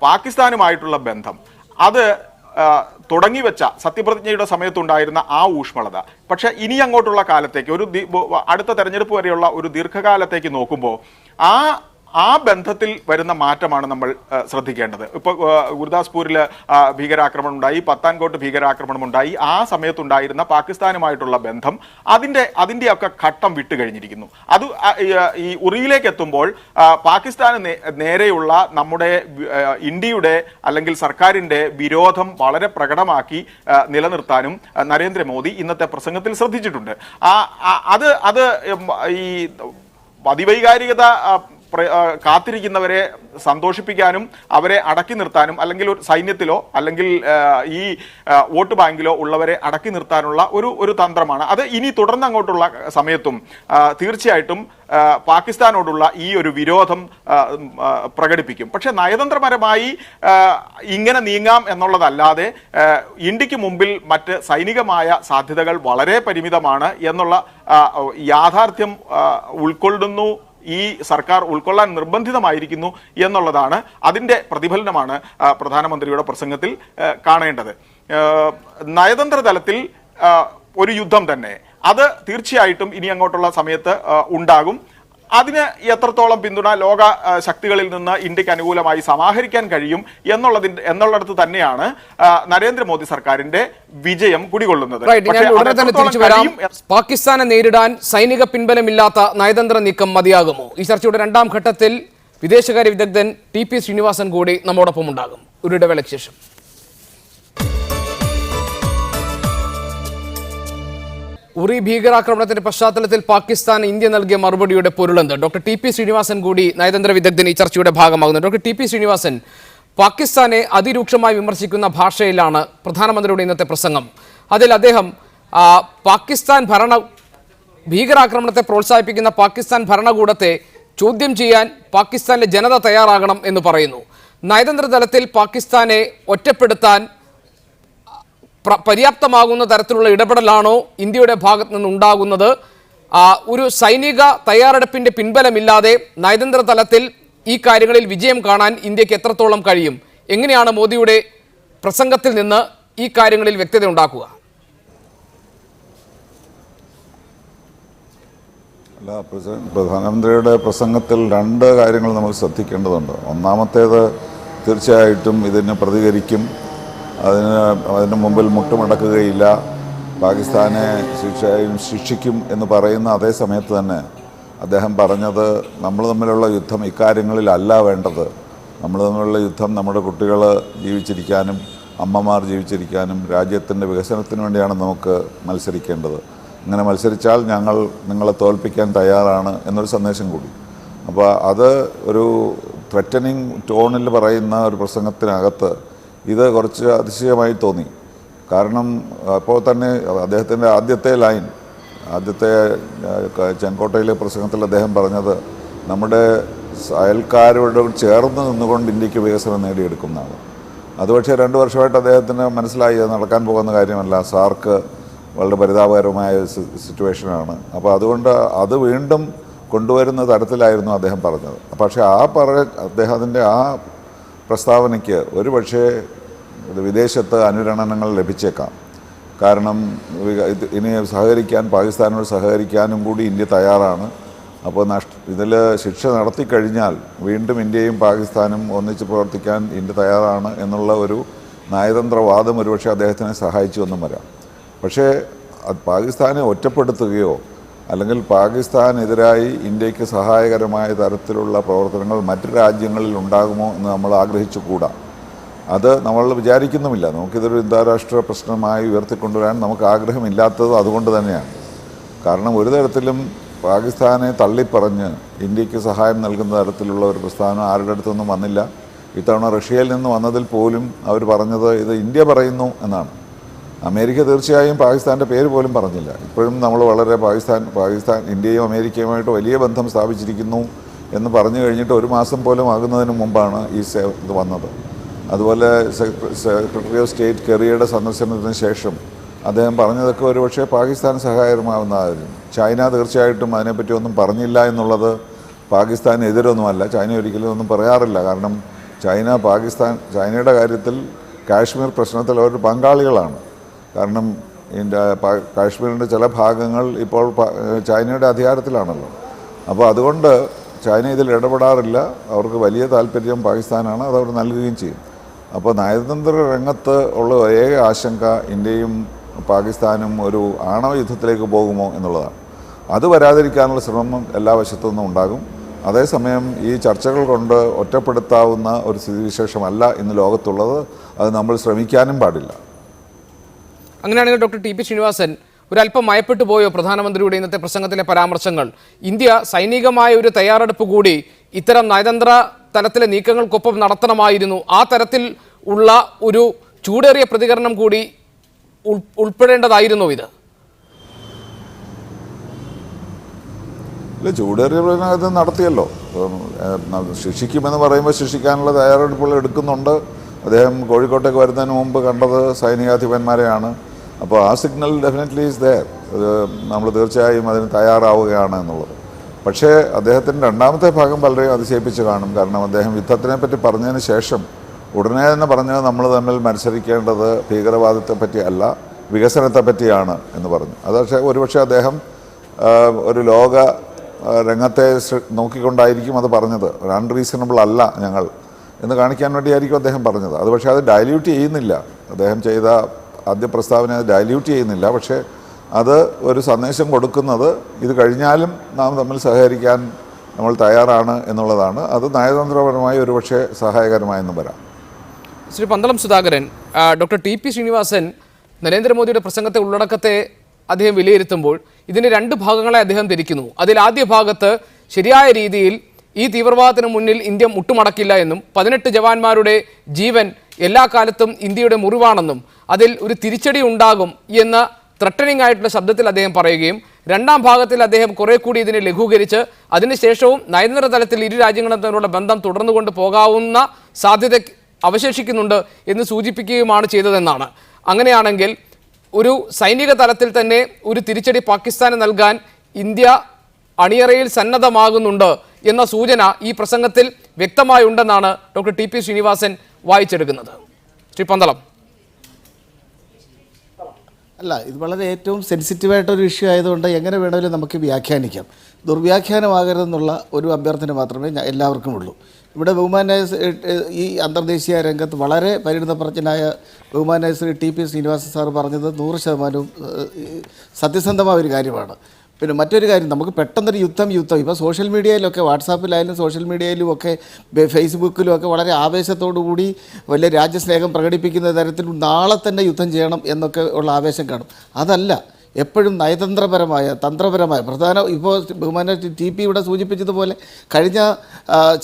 പാകിസ്ഥാനുമായിട്ടുള്ള ബന്ധം അത് തുടങ്ങിവെച്ച സത്യപ്രതിജ്ഞയുടെ സമയത്തുണ്ടായിരുന്ന ആ ഊഷ്മളത പക്ഷെ ഇനി അങ്ങോട്ടുള്ള കാലത്തേക്ക് അടുത്ത തെരഞ്ഞെടുപ്പ് വരെയുള്ള ഒരു ദീർഘകാലത്തേക്ക് നോക്കുമ്പോൾ ആ ബന്ധത്തിൽ വരുന്ന മാറ്റമാണ് നമ്മൾ ശ്രദ്ധിക്കേണ്ടത്. ഇപ്പോൾ ഗുർദാസ്പൂരിൽ ഭീകരാക്രമണം ഉണ്ടായി, പത്താൻകോട്ട് ഭീകരാക്രമണം ഉണ്ടായി. ആ സമയത്തുണ്ടായിരുന്ന പാകിസ്ഥാനുമായിട്ടുള്ള ബന്ധം അതിൻ്റെയൊക്കെ ഘട്ടം വിട്ടുകഴിഞ്ഞിരിക്കുന്നു. അത് ഈ ഉറിയിലേക്ക് എത്തുമ്പോൾ പാകിസ്ഥാന് നേരെയുള്ള നമ്മുടെ ഇന്ത്യയുടെ അല്ലെങ്കിൽ സർക്കാരിൻ്റെ വിരോധം വളരെ പ്രകടമാക്കി നിലനിർത്താനും നരേന്ദ്രമോദി ഇന്നത്തെ പ്രസംഗത്തിൽ ശ്രദ്ധിച്ചിട്ടുണ്ട്. അത് ഈ അതിവൈകാരികത കാത്തിരിക്കുന്നവരെ സന്തോഷിപ്പിക്കാനും അവരെ അടക്കി നിർത്താനും, അല്ലെങ്കിൽ ഒരു സൈന്യത്തിലോ അല്ലെങ്കിൽ ഈ വോട്ട് ബാങ്കിലോ ഉള്ളവരെ അടക്കി നിർത്താനുള്ള ഒരു തന്ത്രമാണ് അത്. ഇനി തുടർന്ന് അങ്ങോട്ടുള്ള സമയത്തും തീർച്ചയായിട്ടും പാകിസ്ഥാനോടുള്ള ഈ ഒരു വിരോധം പ്രകടിപ്പിക്കും. പക്ഷെ നയതന്ത്രപരമായി ഇങ്ങനെ നീങ്ങാം എന്നുള്ളതല്ലാതെ ഇന്ത്യക്ക് മുമ്പിൽ മറ്റ് സൈനികമായ സാധ്യതകൾ വളരെ പരിമിതമാണ് എന്നുള്ള യാഥാർത്ഥ്യം ഉൾക്കൊള്ളുന്നു, ഈ സർക്കാർ ഉൾക്കൊള്ളാൻ നിർബന്ധിതമായിരിക്കുന്നു എന്നുള്ളതാണ്. അതിൻ്റെ പ്രതിഫലനമാണ് പ്രധാനമന്ത്രിയുടെ പ്രസംഗത്തിൽ കാണേണ്ടത്. നയതന്ത്ര തലത്തിൽ ഒരു യുദ്ധം തന്നെ അത് തീർച്ചയായിട്ടും ഇനി അങ്ങോട്ടുള്ള സമയത്ത് ഉണ്ടാകും. അതിന് എത്രത്തോളം പിന്തുണ ലോക ശക്തികളിൽ നിന്ന് ഇന്ത്യക്ക് അനുകൂലമായി സമാഹരിക്കാൻ കഴിയും എന്നുള്ളിടത്ത് തന്നെയാണ് നരേന്ദ്രമോദി സർക്കാരിന്റെ വിജയം കുടികൊള്ളുന്നത്. പാകിസ്ഥാനെ നേരിടാൻ സൈനിക പിൻബലമില്ലാത്ത നയതന്ത്ര നീക്കം മതിയാകുമോ? ഈ ചർച്ചയുടെ രണ്ടാം ഘട്ടത്തിൽ വിദേശകാര്യ വിദഗ്ധൻ ടി.പി. ശ്രീനിവാസൻ കൂടി നമ്മോടൊപ്പം ഉണ്ടാകും. ഒരു ഇടവേളയ്ക്ക് ശേഷം. ഉറി ഭീകരാക്രമണത്തിന്റെ പശ്ചാത്തലത്തിൽ പാകിസ്ഥാൻ ഇന്ത്യ നൽകിയ മറുപടിയുടെ പൊരുളെന്ത്? Doctor T P. ശ്രീനിവാസൻ കൂടി നയതന്ത്ര വിദഗ്ധൻ ഈ ചർച്ചയുടെ ഭാഗമാകുന്നു. Doctor T P. ശ്രീനിവാസൻ, പാകിസ്ഥാനെ അതിരൂക്ഷമായി വിമർശിക്കുന്ന ഭാഷയിലാണ് പ്രധാനമന്ത്രിയുടെ ഇന്നത്തെ പ്രസംഗം. അതിൽ അദ്ദേഹം ഭീകരാക്രമണത്തെ പ്രോത്സാഹിപ്പിക്കുന്ന പാകിസ്ഥാൻ ഭരണകൂടത്തെ ചോദ്യം ചെയ്യാൻ പാകിസ്ഥാനിലെ ജനത തയ്യാറാകണം എന്ന് പറയുന്നു. നയതന്ത്ര തലത്തിൽ പാകിസ്ഥാനെ ഒറ്റപ്പെടുത്താൻ പര്യാപ്തമാകുന്ന തരത്തിലുള്ള ഇടപെടലാണോ ഇന്ത്യയുടെ ഭാഗത്ത് നിന്നുണ്ടാകുന്നത്? ഒരു സൈനിക തയ്യാറെടുപ്പിന്റെ പിൻബലമില്ലാതെ നയതന്ത്ര തലത്തിൽ ഈ കാര്യങ്ങളിൽ വിജയം കാണാൻ ഇന്ത്യക്ക് എത്രത്തോളം കഴിയും? എങ്ങനെയാണ് മോദിയുടെ പ്രസംഗത്തിൽ നിന്ന് ഈ കാര്യങ്ങളിൽ വ്യക്തത ഉണ്ടാക്കുക? പ്രധാനമന്ത്രിയുടെ പ്രസംഗത്തിൽ രണ്ട് കാര്യങ്ങൾ നമ്മൾ ശ്രദ്ധിക്കേണ്ടതുണ്ട്. ഒന്നാമത്തേത്, തീർച്ചയായിട്ടും ഇതിന് പ്രതികരിക്കും, അതിന് മുമ്പിൽ മുട്ടുമടക്കുകയില്ല, പാകിസ്ഥാനെ ശിക്ഷിക്കും എന്ന് പറയുന്ന അതേ സമയത്ത് തന്നെ അദ്ദേഹം പറഞ്ഞത് നമ്മൾ തമ്മിലുള്ള യുദ്ധം ഇക്കാര്യങ്ങളിലല്ല വേണ്ടത്. നമ്മൾ തമ്മിലുള്ള യുദ്ധം നമ്മുടെ കുട്ടികൾ ജീവിച്ചിരിക്കാനും അമ്മമാർ ജീവിച്ചിരിക്കാനും രാജ്യത്തിൻ്റെ വികസനത്തിന് വേണ്ടിയാണ് നമുക്ക് മത്സരിക്കേണ്ടത്. അങ്ങനെ മത്സരിച്ചാൽ ഞങ്ങൾ നിങ്ങളെ തോൽപ്പിക്കാൻ തയ്യാറാണ് എന്നൊരു സന്ദേശം കൂടി. അപ്പോൾ അത് ഒരു ത്രെറ്റനിങ് ടോണിൽ പറയുന്ന ഒരു പ്രസംഗത്തിനകത്ത് ഇത് കുറച്ച് അതിശയമായി തോന്നി. കാരണം അപ്പോൾ തന്നെ അദ്ദേഹത്തിൻ്റെ ആദ്യത്തെ ചെങ്കോട്ടയിലെ പ്രസംഗത്തിൽ അദ്ദേഹം പറഞ്ഞത് നമ്മുടെ അയൽക്കാരോട് ചേർന്ന് നിന്നുകൊണ്ട് ഇന്ത്യക്ക് വികസനം നേടിയെടുക്കുന്നതാണ്. അത് പക്ഷേ 2 വർഷമായിട്ട് അദ്ദേഹത്തിന് മനസ്സിലായി അത് നടക്കാൻ പോകുന്ന കാര്യമല്ല. സാർക്ക് വളരെ പരിതാപകരമായ സിറ്റുവേഷനാണ്. അപ്പോൾ അതുകൊണ്ട് അത് വീണ്ടും കൊണ്ടുവരുന്ന തരത്തിലായിരുന്നു അദ്ദേഹം പറഞ്ഞത്. പക്ഷേ അദ്ദേഹത്തിൻ്റെ ആ പ്രസ്താവനയ്ക്ക് ഒരു പക്ഷേ വിദേശത്ത് അനുരണനങ്ങൾ ലഭിച്ചേക്കാം. കാരണം ഇനി പാകിസ്ഥാനോട് സഹകരിക്കാനും കൂടി ഇന്ത്യ തയ്യാറാണ്. അപ്പോൾ ഇതിൽ ശിക്ഷ നടത്തിക്കഴിഞ്ഞാൽ വീണ്ടും ഇന്ത്യയും പാകിസ്ഥാനും ഒന്നിച്ച് പ്രവർത്തിക്കാൻ ഇന്ത്യ തയ്യാറാണ് എന്നുള്ള ഒരു നയതന്ത്രവാദം ഒരുപക്ഷെ അദ്ദേഹത്തിനെ സഹായിച്ചു എന്നും വരാം. പക്ഷേ പാകിസ്ഥാനെ ഒറ്റപ്പെടുത്തുകയോ അല്ലെങ്കിൽ പാകിസ്ഥാനെതിരായി ഇന്ത്യക്ക് സഹായകരമായ തരത്തിലുള്ള പ്രവർത്തനങ്ങൾ മറ്റ് രാജ്യങ്ങളിൽ ഉണ്ടാകുമോ എന്ന് നമ്മൾ ആഗ്രഹിച്ചുകൂടാ. അത് നമ്മൾ വിചാരിക്കുന്നുമില്ല. നമുക്കിതൊരു അന്താരാഷ്ട്ര പ്രശ്നമായി ഉയർത്തിക്കൊണ്ടുവരാൻ നമുക്ക് ആഗ്രഹമില്ലാത്തത് അതുകൊണ്ട് തന്നെയാണ്. കാരണം ഒരു തരത്തിലും പാകിസ്ഥാനെ തള്ളിപ്പറഞ്ഞ് ഇന്ത്യക്ക് സഹായം നൽകുന്ന തരത്തിലുള്ള ഒരു പ്രസ്താവന ആരുടെ അടുത്തൊന്നും വന്നില്ല. ഇത്തവണ റഷ്യയിൽ നിന്ന് വന്നതിൽ പോലും അവർ പറഞ്ഞത് ഇത് ഇന്ത്യ പറയുന്നു എന്നാണ്. അമേരിക്ക തീർച്ചയായും പാകിസ്ഥാൻ്റെ പേര് പോലും പറഞ്ഞില്ല. ഇപ്പോഴും നമ്മൾ വളരെ പാകിസ്ഥാൻ ഇന്ത്യയും അമേരിക്കയുമായിട്ട് വലിയ ബന്ധം സ്ഥാപിച്ചിരിക്കുന്നു എന്ന് പറഞ്ഞു കഴിഞ്ഞിട്ട് 1 മാസം പോലും ആകുന്നതിന് മുമ്പാണ് ഇത് വന്നത്. അതുപോലെ സെക്രട്ടറി ഓഫ് സ്റ്റേറ്റ് കെറിയുടെ സന്ദർശനത്തിന് ശേഷം അദ്ദേഹം പറഞ്ഞതൊക്കെ ഒരുപക്ഷെ പാകിസ്ഥാൻ സഹായകരമാവുന്നതായിരുന്നു. ചൈന തീർച്ചയായിട്ടും അതിനെപ്പറ്റി ഒന്നും പറഞ്ഞില്ല എന്നുള്ളത് പാകിസ്ഥാന് എതിരൊന്നുമല്ല. ചൈന ഒരിക്കലും ഒന്നും പറയാറില്ല. കാരണം ചൈനയുടെ കാര്യത്തിൽ കാശ്മീർ പ്രശ്നത്തിൽ അവർ പങ്കാളികളാണ്. കാരണം കാശ്മീരിൻ്റെ ചില ഭാഗങ്ങൾ ഇപ്പോൾ ചൈനയുടെ അധികാരത്തിലാണല്ലോ. അപ്പോൾ അതുകൊണ്ട് ചൈന ഇതിൽ ഇടപെടാറില്ല. അവർക്ക് വലിയ താല്പര്യം പാകിസ്ഥാനാണ്, അത് അവർ നൽകുകയും ചെയ്യും. അപ്പോൾ നയതന്ത്ര രംഗത്ത് ഉള്ള ഏക ആശങ്ക ഇന്ത്യയും പാകിസ്ഥാനും ഒരു ആണവ യുദ്ധത്തിലേക്ക് പോകുമോ എന്നുള്ളതാണ്. അത് വരാതിരിക്കാനുള്ള ശ്രമം എല്ലാ വശത്തു നിന്നും ഉണ്ടാകും. അതേസമയം ഈ ചർച്ചകൾ കൊണ്ട് ഒറ്റപ്പെടുത്താവുന്ന ഒരു സ്ഥിതിവിശേഷമല്ല ഇന്ന് ലോകത്തുള്ളത്. അത് നമ്മൾ ശ്രമിക്കാനും പാടില്ല. അങ്ങനെയാണെങ്കിൽ ഡോക്ടർ ടി പി ശ്രീനിവാസൻ, ഒരല്പം മയപ്പെട്ടു പോയോ പ്രധാനമന്ത്രിയുടെ ഇന്നത്തെ പ്രസംഗത്തിലെ പരാമർശങ്ങൾ? ഇന്ത്യ സൈനികമായ ഒരു തയ്യാറെടുപ്പ് കൂടി ഇത്തരം നയതന്ത്ര തലത്തിലെ നീക്കങ്ങൾക്കൊപ്പം നടത്തണമായിരുന്നു. ആ തരത്തിൽ ഉള്ള ഒരു ചൂടേറിയ പ്രതികരണം കൂടി ഉൾപ്പെടേണ്ടതായിരുന്നു ഇത്. ഇല്ല, ചൂടേറിയ പ്രകടനം നടത്തിയല്ലോ. ശിക്ഷിക്കുമെന്ന് പറയുമ്പോൾ ശിക്ഷിക്കാനുള്ള തയ്യാറെടുപ്പുകൾ എടുക്കുന്നുണ്ട്. അദ്ദേഹം കോഴിക്കോട്ടേക്ക് വരുന്നതിന് മുമ്പ് കണ്ടത് സൈനികാധിപന്മാരെയാണ്. അപ്പോൾ ആ സിഗ്നൽ ഡെഫിനറ്റ്ലി ഈസ് ദെയർ. നമ്മൾ തീർച്ചയായും അതിന് തയ്യാറാവുകയാണ് എന്നുള്ളത്. പക്ഷേ അദ്ദേഹത്തിൻ്റെ രണ്ടാമത്തെ ഭാഗം വളരെ അതിശയിപ്പിച്ച് കാണും. കാരണം അദ്ദേഹം യുദ്ധത്തിനെ പറ്റി പറഞ്ഞതിന് ശേഷം ഉടനെ തന്നെ പറഞ്ഞത് നമ്മൾ തമ്മിൽ മത്സരിക്കേണ്ടത് ഭീകരവാദത്തെ പറ്റി അല്ല, വികസനത്തെ പറ്റിയാണ് എന്ന് പറഞ്ഞു. അത് പക്ഷേ ഒരുപക്ഷെ അദ്ദേഹം ഒരു ലോക രംഗത്തെ നോക്കിക്കൊണ്ടായിരിക്കും അത് പറഞ്ഞത്. അൺറീസണബിൾ അല്ല ഞങ്ങൾ എന്ന് കാണിക്കാൻ വേണ്ടിയായിരിക്കും അദ്ദേഹം പറഞ്ഞത്. അത് പക്ഷേ അത് ഡൈല്യൂട്ട് ചെയ്യുന്നില്ല. അദ്ദേഹം ചെയ്ത ആദ്യ പ്രസ്താവന അത് ഡൈല്യൂട്ട് ചെയ്യുന്നില്ല. പക്ഷേ അത് ഒരു സന്ദേശം കൊടുക്കുന്നത് ഇത് കഴിഞ്ഞാലും നാം തമ്മിൽ സഹകരിക്കാൻ നമ്മൾ തയ്യാറാണ് എന്നുള്ളതാണ്. അത് നയതന്ത്രപരമായി ഒരുപക്ഷെ സഹായകരമായെന്നും വരാം. Shri Pandalam Sudhakaran, doctor T P Srinivasan നരേന്ദ്രമോദിയുടെ പ്രസംഗത്തെ ഉള്ളടക്കത്തെ അദ്ദേഹം വിലയിരുത്തുമ്പോൾ ഇതിൻ്റെ രണ്ട് ഭാഗങ്ങളെ അദ്ദേഹം തിരിക്കുന്നു. അതിൽ ആദ്യ ഭാഗത്ത് ശരിയായ രീതിയിൽ ഈ തീവ്രവാദത്തിന് മുന്നിൽ ഇന്ത്യ മുട്ടുമടക്കില്ല എന്നും 18 ജവാന്മാരുടെ ജീവൻ എല്ലാ കാലത്തും ഇന്ത്യയുടെ മുറിവാണെന്നും അതിൽ ഒരു തിരിച്ചടി ഉണ്ടാകും എന്ന ത്രട്ടനിങ് ആയിട്ടുള്ള ശബ്ദത്തിൽ അദ്ദേഹം പറയുകയും, രണ്ടാം ഭാഗത്തിൽ അദ്ദേഹം കുറെ കൂടി ഇതിനെ ലഘൂകരിച്ച് അതിനുശേഷവും നയതന്ത്ര തലത്തിൽ ഇരു രാജ്യങ്ങളും തമ്മിലുള്ള ബന്ധം തുടർന്നുകൊണ്ട് പോകാവുന്ന സാധ്യത അവശേഷിക്കുന്നുണ്ട് എന്ന് സൂചിപ്പിക്കുകയുമാണ് ചെയ്തതെന്നാണ്. അങ്ങനെയാണെങ്കിൽ ഒരു സൈനിക തലത്തിൽ തന്നെ ഒരു തിരിച്ചടി പാകിസ്ഥാന് നൽകാൻ ഇന്ത്യ അണിയറയിൽ സന്നദ്ധമാകുന്നുണ്ട് എന്ന സൂചന ഈ പ്രസംഗത്തിൽ വ്യക്തമായുണ്ടെന്നാണ് ഡോക്ടർ ടി പി ശ്രീനിവാസൻ വായിച്ചെടുക്കുന്നത്. ശ്രീ പന്തളം. അല്ല, ഇത് വളരെ ഏറ്റവും സെൻസിറ്റീവായിട്ടൊരു ഇഷ്യൂ ആയതുകൊണ്ട് എങ്ങനെ വേണമെങ്കിലും നമുക്ക് വ്യാഖ്യാനിക്കാം. ദുർവ്യാഖ്യാനമാകരുതെന്നുള്ള ഒരു അഭ്യർത്ഥന മാത്രമേ എല്ലാവർക്കും ഉള്ളൂ. ഇവിടെ ബഹുമാനായ ഈ അന്തർദേശീയ രംഗത്ത് വളരെ പരിണിതപ്രജ്ഞനായ ബഹുമാനായ Shri T P Srinivasan sir പറഞ്ഞത് 100% സത്യസന്ധമായ ഒരു കാര്യമാണ്. പിന്നെ മറ്റൊരു കാര്യം, നമുക്ക് പെട്ടെന്നൊരു യുദ്ധം ഇപ്പോൾ സോഷ്യൽ മീഡിയയിലൊക്കെ, വാട്സാപ്പിലായാലും സോഷ്യൽ മീഡിയയിലും ഒക്കെ ഫേസ്ബുക്കിലും ഒക്കെ വളരെ ആവേശത്തോടു കൂടി വലിയ രാജ്യസ്നേഹം പ്രകടിപ്പിക്കുന്ന തരത്തിൽ നാളെ തന്നെ യുദ്ധം ചെയ്യണം എന്നൊക്കെ ഉള്ള ആവേശം കാണും. അതല്ല, എപ്പോഴും നയതന്ത്രപരമായ ഇപ്പോൾ ബഹുമാന ടി പി ഇവിടെ സൂചിപ്പിച്ചതുപോലെ കഴിഞ്ഞ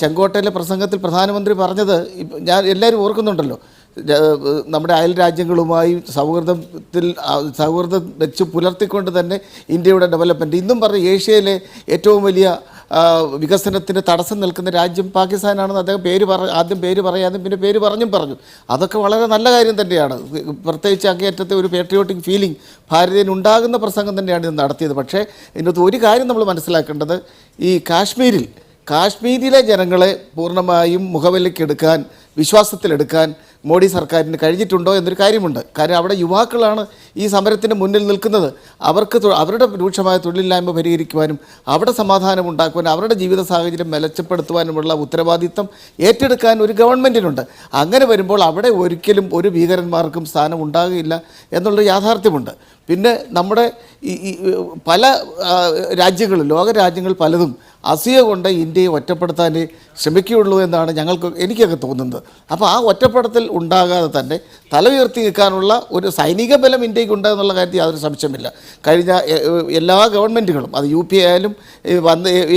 ചെങ്കോട്ടയിലെ പ്രസംഗത്തിൽ പ്രധാനമന്ത്രി പറഞ്ഞത് എല്ലാവരും ഓർക്കുന്നുണ്ടല്ലോ, നമ്മുടെ അയൽ രാജ്യങ്ങളുമായി സൗഹൃദം വെച്ച് പുലർത്തിക്കൊണ്ട് തന്നെ ഇന്ത്യയുടെ ഡെവലപ്മെൻറ്റ്, ഇന്നും പറഞ്ഞ് ഏഷ്യയിലെ ഏറ്റവും വലിയ വികസനത്തിന് തടസ്സം നിൽക്കുന്ന രാജ്യം പാകിസ്ഥാനാണെന്ന് അദ്ദേഹം ആദ്യം പേര് പറയാതെ പിന്നെ പേര് പറഞ്ഞു. അതൊക്കെ വളരെ നല്ല കാര്യം തന്നെയാണ്. പ്രത്യേകിച്ച് അങ്ങേയറ്റത്തെ ഒരു പേട്രിയോട്ടിക് ഫീലിംഗ് ഭാരതീയന് ഉണ്ടാകുന്ന പ്രസംഗം തന്നെയാണ് ഇത് നടത്തിയത്. പക്ഷേ ഇതിനകത്ത് ഒരു കാര്യം നമ്മൾ മനസ്സിലാക്കേണ്ടത്, ഈ കാശ്മീരിലെ ജനങ്ങളെ പൂർണ്ണമായും മുഖവിലക്കെടുക്കാൻ, വിശ്വാസത്തിലെടുക്കാൻ മോഡി സർക്കാരിന് കഴിഞ്ഞിട്ടുണ്ടോ എന്നൊരു കാര്യമുണ്ട്. കാര്യം അവിടെ യുവാക്കളാണ് ഈ സമരത്തിന് മുന്നിൽ നിൽക്കുന്നത്. അവരുടെ രൂക്ഷമായ തൊഴിലില്ലായ്മ പരിഹരിക്കുവാനും അവിടെ സമാധാനം ഉണ്ടാക്കുവാനും അവരുടെ ജീവിത സാഹചര്യം മെച്ചപ്പെടുത്തുവാനുമുള്ള ഉത്തരവാദിത്തം ഏറ്റെടുക്കാൻ ഒരു ഗവൺമെൻറ്റിനുണ്ട്. അങ്ങനെ വരുമ്പോൾ അവിടെ ഒരിക്കലും ഒരു ഭീകരന്മാർക്കും സ്ഥാനം ഉണ്ടാകില്ല എന്നുള്ള യാഥാർത്ഥ്യമുണ്ട്. പിന്നെ നമ്മുടെ ഈ പല ലോക രാജ്യങ്ങൾ പലതും അസൂയ കൊണ്ട് ഇന്ത്യയെ ഒറ്റപ്പെടുത്താൻ ശ്രമിക്കുകയുള്ളൂ എന്നാണ് എനിക്കൊക്കെ തോന്നുന്നത്. അപ്പോൾ ആ ഒറ്റപ്പെടുത്തൽ ഉണ്ടാകാതെ തന്നെ തല ഉയർത്തി നിൽക്കാനുള്ള ഒരു സൈനിക ബലം ഇന്ത്യക്ക് ഉണ്ടെന്നുള്ള കാര്യത്തിൽ യാതൊരു സംശയമില്ല. കഴിഞ്ഞ എല്ലാ ഗവൺമെൻറ്റുകളും, അത് UP ആയാലും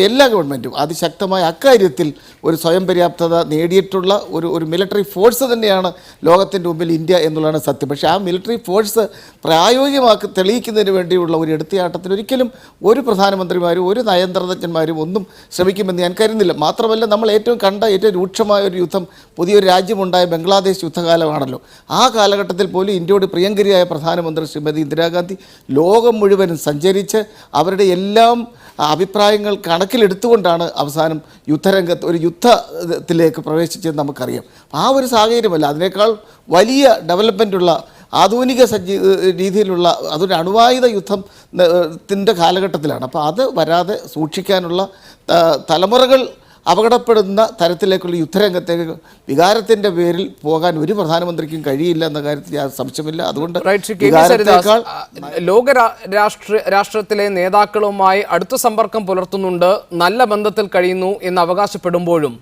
എല്ലാ ഗവൺമെൻറ്റും അതിശക്തമായ അക്കാര്യത്തിൽ ഒരു സ്വയം പര്യാപ്തത നേടിയിട്ടുള്ള ഒരു മിലിറ്ററി ഫോഴ്സ് തന്നെയാണ് ലോകത്തിൻ്റെ മുമ്പിൽ ഇന്ത്യ എന്നുള്ളതാണ് സത്യം. പക്ഷേ ആ മിലിറ്ററി ഫോഴ്സ് തെളിയിക്കുന്നതിന് വേണ്ടിയുള്ള ഒരു എടുത്തിയാട്ടത്തിന് ഒരിക്കലും ഒരു പ്രധാനമന്ത്രിമാരും ഒരു നയതന്ത്രജ്ഞന്മാരും ഒന്നും ശ്രമിക്കുമെന്ന് ഞാൻ കരുതുന്നില്ല. മാത്രമല്ല, നമ്മൾ ഏറ്റവും രൂക്ഷമായ ഒരു യുദ്ധം, പുതിയൊരു രാജ്യമുണ്ടായ ബംഗ്ലാദേശ് യുദ്ധകാലമാണല്ലോ. ആ കാലഘട്ടത്തിൽ പോലും ഇന്ത്യയോട് പ്രിയങ്കരിയായ പ്രധാനമന്ത്രി ശ്രീമതി ഇന്ദിരാഗാന്ധി ലോകം മുഴുവനും സഞ്ചരിച്ച് അവരുടെ എല്ലാം അഭിപ്രായങ്ങൾ കണക്കിലെടുത്തുകൊണ്ടാണ് അവസാനം ഒരു യുദ്ധത്തിലേക്ക് പ്രവേശിച്ചതെന്ന് നമുക്കറിയാം. ആ ഒരു സാഹചര്യമല്ല, അതിനേക്കാൾ വലിയ ഡെവലപ്മെൻറ്റുള്ള ആധുനിക രീതിയിലുള്ള അതൊരു അണുവായുധ യുദ്ധത്തിൻ്റെ കാലഘട്ടത്തിലാണ്. അപ്പോൾ അത് വരാതെ സൂക്ഷിക്കാനുള്ള തലമുറകൾ അപകടപ്പെടുന്ന തരത്തിലേക്കുള്ള യുദ്ധരംഗത്തേക്ക് വികാരത്തിൻ്റെ പേരിൽ പോകാൻ ഒരു പ്രധാനമന്ത്രിക്കും കഴിയില്ല എന്ന കാര്യത്തിൽ യാതൊരു സംശയമില്ല. അതുകൊണ്ട് വികാരത്തേക്കാൾ ലോക രാഷ്ട്രത്തിലെ നേതാക്കളുമായി അടുത്ത സമ്പർക്കം പുലർത്തുന്നുണ്ട്, നല്ല ബന്ധത്തിൽ കഴിയുന്നു എന്ന് അവകാശപ്പെടുമ്പോഴും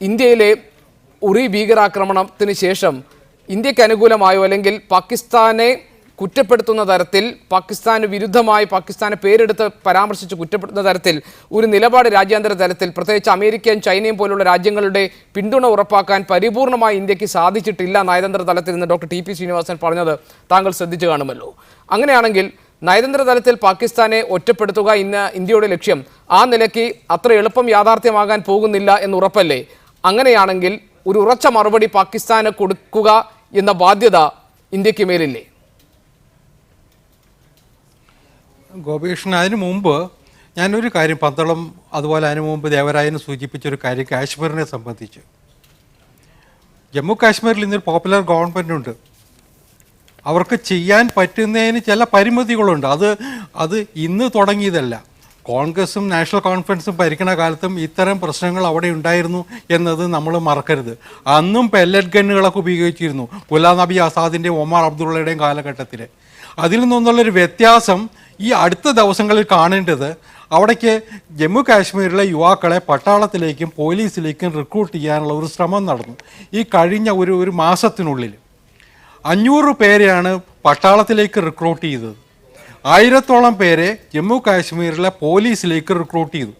ഇന്ത്യയിലെ ഉറി ഭീകരാക്രമണത്തിന് ശേഷം ഇന്ത്യക്ക് അനുകൂലമായോ അല്ലെങ്കിൽ പാകിസ്ഥാനെ കുറ്റപ്പെടുത്തുന്ന തരത്തിൽ, പാകിസ്ഥാന് വിരുദ്ധമായി പാകിസ്ഥാനെ പേരെടുത്ത് പരാമർശിച്ച് കുറ്റപ്പെടുത്തുന്ന തരത്തിൽ ഒരു നിലപാട് രാജ്യാന്തര തലത്തിൽ, പ്രത്യേകിച്ച് അമേരിക്കയും ചൈനയും പോലുള്ള രാജ്യങ്ങളുടെ പിന്തുണ ഉറപ്പാക്കാൻ പരിപൂർണമായി ഇന്ത്യക്ക് സാധിച്ചിട്ടില്ല നയതന്ത്ര തലത്തിൽ നിന്ന് ഡോക്ടർ ടി പി ശ്രീനിവാസൻ പറഞ്ഞത് താങ്കൾ ശ്രദ്ധിച്ചു കാണുമല്ലോ. അങ്ങനെയാണെങ്കിൽ നയതന്ത്ര തലത്തിൽ പാകിസ്ഥാനെ ഒറ്റപ്പെടുത്തുക ഇന്ന് ഇന്ത്യയുടെ ലക്ഷ്യം ആ നിലയ്ക്ക് അത്ര എളുപ്പം യാഥാർത്ഥ്യമാകാൻ പോകുന്നില്ല എന്ന് ഉറപ്പല്ലേ? അങ്ങനെയാണെങ്കിൽ ഒരു ഉറച്ച മറുപടി പാകിസ്ഥാന് കൊടുക്കുക എന്ന ബാധ്യത ഇന്ത്യക്ക് മേലില്ലേ? ഗോപികൃഷ്ണൻ, അതിനു മുമ്പ് ഞാനൊരു കാര്യം, പന്തളം അതുപോലെ അതിനു മുമ്പ് ദേവരായന് സൂചിപ്പിച്ചൊരു കാര്യം കാശ്മീരിനെ സംബന്ധിച്ച്. ജമ്മു കാശ്മീരിൽ ഇന്നൊരു പോപ്പുലർ ഗവൺമെൻറ് ഉണ്ട്. അവർക്ക് ചെയ്യാൻ പറ്റുന്നതിന് ചില പരിമിതികളുണ്ട്. അത് ഇന്ന് തുടങ്ങിയതല്ല. കോൺഗ്രസും നാഷണൽ കോൺഫറൻസും ഭരിക്കുന്ന കാലത്തും ഇത്തരം പ്രശ്നങ്ങൾ അവിടെ ഉണ്ടായിരുന്നു എന്നത് നമ്മൾ മറക്കരുത്. അന്നും പെല്ലറ്റ് ഗണ്ണുകളൊക്കെ ഉപയോഗിച്ചിരുന്നു, ഗുലാം നബി ആസാദിൻ്റെ ഒമർ അബ്ദുള്ളയുടെയും കാലഘട്ടത്തിൽ. അതിൽ നിന്നുള്ളൊരു വ്യത്യാസം ഈ അടുത്ത ദിവസങ്ങളിൽ കാണേണ്ടത്, അവിടേക്ക് ജമ്മു കാശ്മീരിലെ യുവാക്കളെ പട്ടാളത്തിലേക്കും പോലീസിലേക്കും റിക്രൂട്ട് ചെയ്യാനുള്ള ഒരു ശ്രമം നടന്നു. ഈ കഴിഞ്ഞ ഒരു മാസത്തിനുള്ളിൽ 500 പേരെയാണ് പട്ടാളത്തിലേക്ക് റിക്രൂട്ട് ചെയ്തത്. 1000-ഓളം പേരെ ജമ്മു കാശ്മീരിലെ പോലീസിലേക്ക് റിക്രൂട്ട് ചെയ്തു.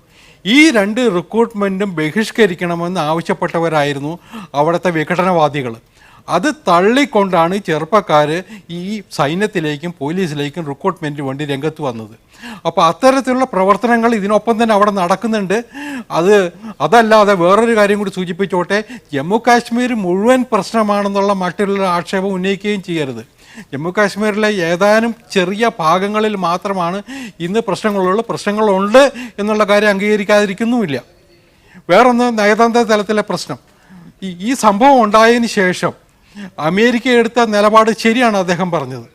ഈ 2 റിക്രൂട്ട്മെൻറ്റും ബഹിഷ്കരിക്കണമെന്ന് ആവശ്യപ്പെട്ടവരായിരുന്നു അവിടുത്തെ വിഘടനവാദികൾ. അത് തള്ളിക്കൊണ്ടാണ് ചെറുപ്പക്കാർ ഈ സൈന്യത്തിലേക്കും പോലീസിലേക്കും റിക്രൂട്ട്മെൻറ്റിന് വേണ്ടി രംഗത്ത് വന്നത്. അപ്പോൾ അത്തരത്തിലുള്ള പ്രവർത്തനങ്ങൾ ഇതിനൊപ്പം തന്നെ അവിടെ നടക്കുന്നുണ്ട്. അതല്ലാതെ വേറൊരു കാര്യം കൂടി സൂചിപ്പിച്ചോട്ടെ, ജമ്മു കാശ്മീർ മുഴുവൻ പ്രശ്നമാണെന്നുള്ള മറ്റുള്ള ആക്ഷേപം ഉന്നയിക്കുകയും ചെയ്യരുത്. ജമ്മു കാശ്മീരിലെ ഏതാനും ചെറിയ ഭാഗങ്ങളിൽ മാത്രമാണ് ഇന്ന് പ്രശ്നങ്ങളുണ്ട് എന്നുള്ള കാര്യം അംഗീകരിക്കാതിരിക്കുന്നുമില്ല. വേറൊന്ന്, നയതന്ത്ര തലത്തിലെ പ്രശ്നം. ഈ സംഭവം ഉണ്ടായതിന് ശേഷം അമേരിക്ക എടുത്ത നിലപാട് ശരിയാണ് അദ്ദേഹം പറഞ്ഞത്.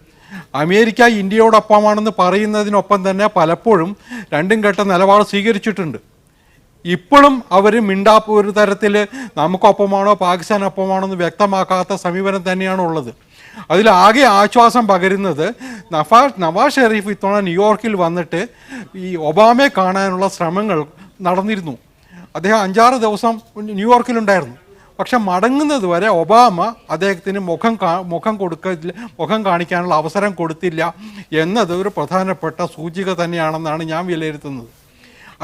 അമേരിക്ക ഇന്ത്യയോടൊപ്പമാണെന്ന് പറയുന്നതിനൊപ്പം തന്നെ പലപ്പോഴും രണ്ടും ഘട്ട നിലപാട് സ്വീകരിച്ചിട്ടുണ്ട്. ഇപ്പോഴും അവർ ഒരു തരത്തിൽ നമുക്കൊപ്പമാണോ പാകിസ്ഥാനൊപ്പമാണോ എന്ന് വ്യക്തമാക്കാത്ത സമീപനം തന്നെയാണ് ഉള്ളത്. അതിലാകെ ആശ്വാസം പകരുന്നത് നവാസ് ഷെരീഫ് ഇത്തവണ ന്യൂയോർക്കിൽ വന്നിട്ട് ഈ ഒബാമയെ കാണാനുള്ള ശ്രമങ്ങൾ നടന്നിരുന്നു. അദ്ദേഹം 5-6 ദിവസം ന്യൂയോർക്കിലുണ്ടായിരുന്നു. പക്ഷെ മടങ്ങുന്നത് വരെ ഒബാമ അദ്ദേഹത്തിന് മുഖം കാണിക്കാനുള്ള അവസരം കൊടുത്തില്ല എന്നത് ഒരു പ്രധാനപ്പെട്ട സൂചിക തന്നെയാണെന്നാണ് ഞാൻ വിലയിരുത്തുന്നത്.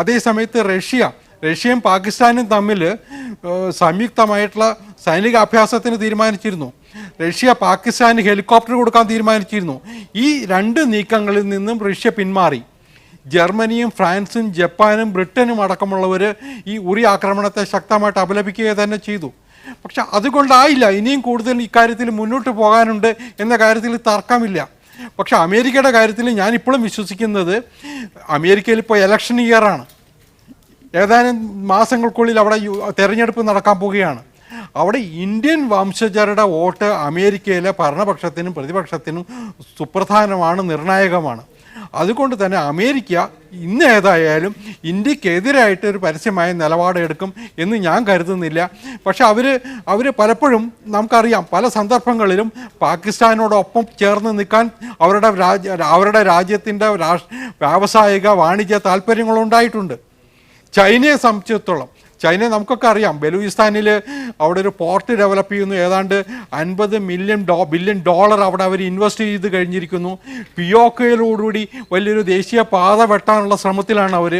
അതേസമയത്ത് റഷ്യയും പാകിസ്ഥാനും തമ്മിൽ സംയുക്തമായിട്ടുള്ള സൈനിക അഭ്യാസത്തിന് തീരുമാനിച്ചിരുന്നു. റഷ്യ പാകിസ്ഥാന് ഹെലികോപ്റ്റർ കൊടുക്കാൻ തീരുമാനിച്ചിരുന്നു. ഈ 2 നീക്കങ്ങളിൽ നിന്നും റഷ്യ പിന്മാറി. ജർമ്മനിയും ഫ്രാൻസും ജപ്പാനും ബ്രിട്ടനും അടക്കമുള്ളവർ ഈ ഉറി ആക്രമണത്തെ ശക്തമായിട്ട് അപലപിക്കുക തന്നെ ചെയ്തു. പക്ഷെ അതുകൊണ്ടായില്ല, ഇനിയും കൂടുതൽ ഇക്കാര്യത്തിൽ മുന്നോട്ട് പോകാനുണ്ട് എന്ന കാര്യത്തിൽ തർക്കമില്ല. പക്ഷെ അമേരിക്കയുടെ കാര്യത്തിൽ ഞാനിപ്പോഴും വിശ്വസിക്കുന്നത്, അമേരിക്കയിൽ ഇപ്പോൾ ഇലക്ഷൻ ഇയറാണ്. ഏതാനും മാസങ്ങൾക്കുള്ളിൽ അവിടെ തെരഞ്ഞെടുപ്പ് നടക്കാൻ പോവുകയാണ്. അവിടെ ഇന്ത്യൻ വംശജരുടെ വോട്ട് അമേരിക്കയിലെ ഭരണപക്ഷത്തിനും പ്രതിപക്ഷത്തിനും സുപ്രധാനമാണ്, നിർണായകമാണ്. അതുകൊണ്ട് തന്നെ അമേരിക്ക ഇന്ന് ഏതായാലും ഇന്ത്യക്കെതിരായിട്ട് ഒരു പരസ്യമായ നിലപാടെടുക്കും എന്ന് ഞാൻ കരുതുന്നില്ല. പക്ഷെ അവർ പലപ്പോഴും നമുക്കറിയാം, പല സന്ദർഭങ്ങളിലും പാകിസ്ഥാനോടൊപ്പം ചേർന്ന് നിൽക്കാൻ അവരുടെ രാജ്യത്തിൻ്റെ വ്യാവസായിക വാണിജ്യ താല്പര്യങ്ങളുണ്ടായിട്ടുണ്ട്. ചൈനയെ സംബന്ധിച്ചിടത്തോളം, ചൈന നമുക്കൊക്കെ അറിയാം, ബലൂചിസ്ഥാനിൽ അവിടെ ഒരു പോർട്ട് ഡെവലപ്പ് ചെയ്യുന്നു. ഏതാണ്ട് $50 ബില്യൺ അവിടെ അവർ ഇൻവെസ്റ്റ് ചെയ്ത് കഴിഞ്ഞിരിക്കുന്നു. പിയോക്കയിലോടുകൂടി വലിയൊരു ദേശീയ പാത വെട്ടാനുള്ള ശ്രമത്തിലാണ് അവർ.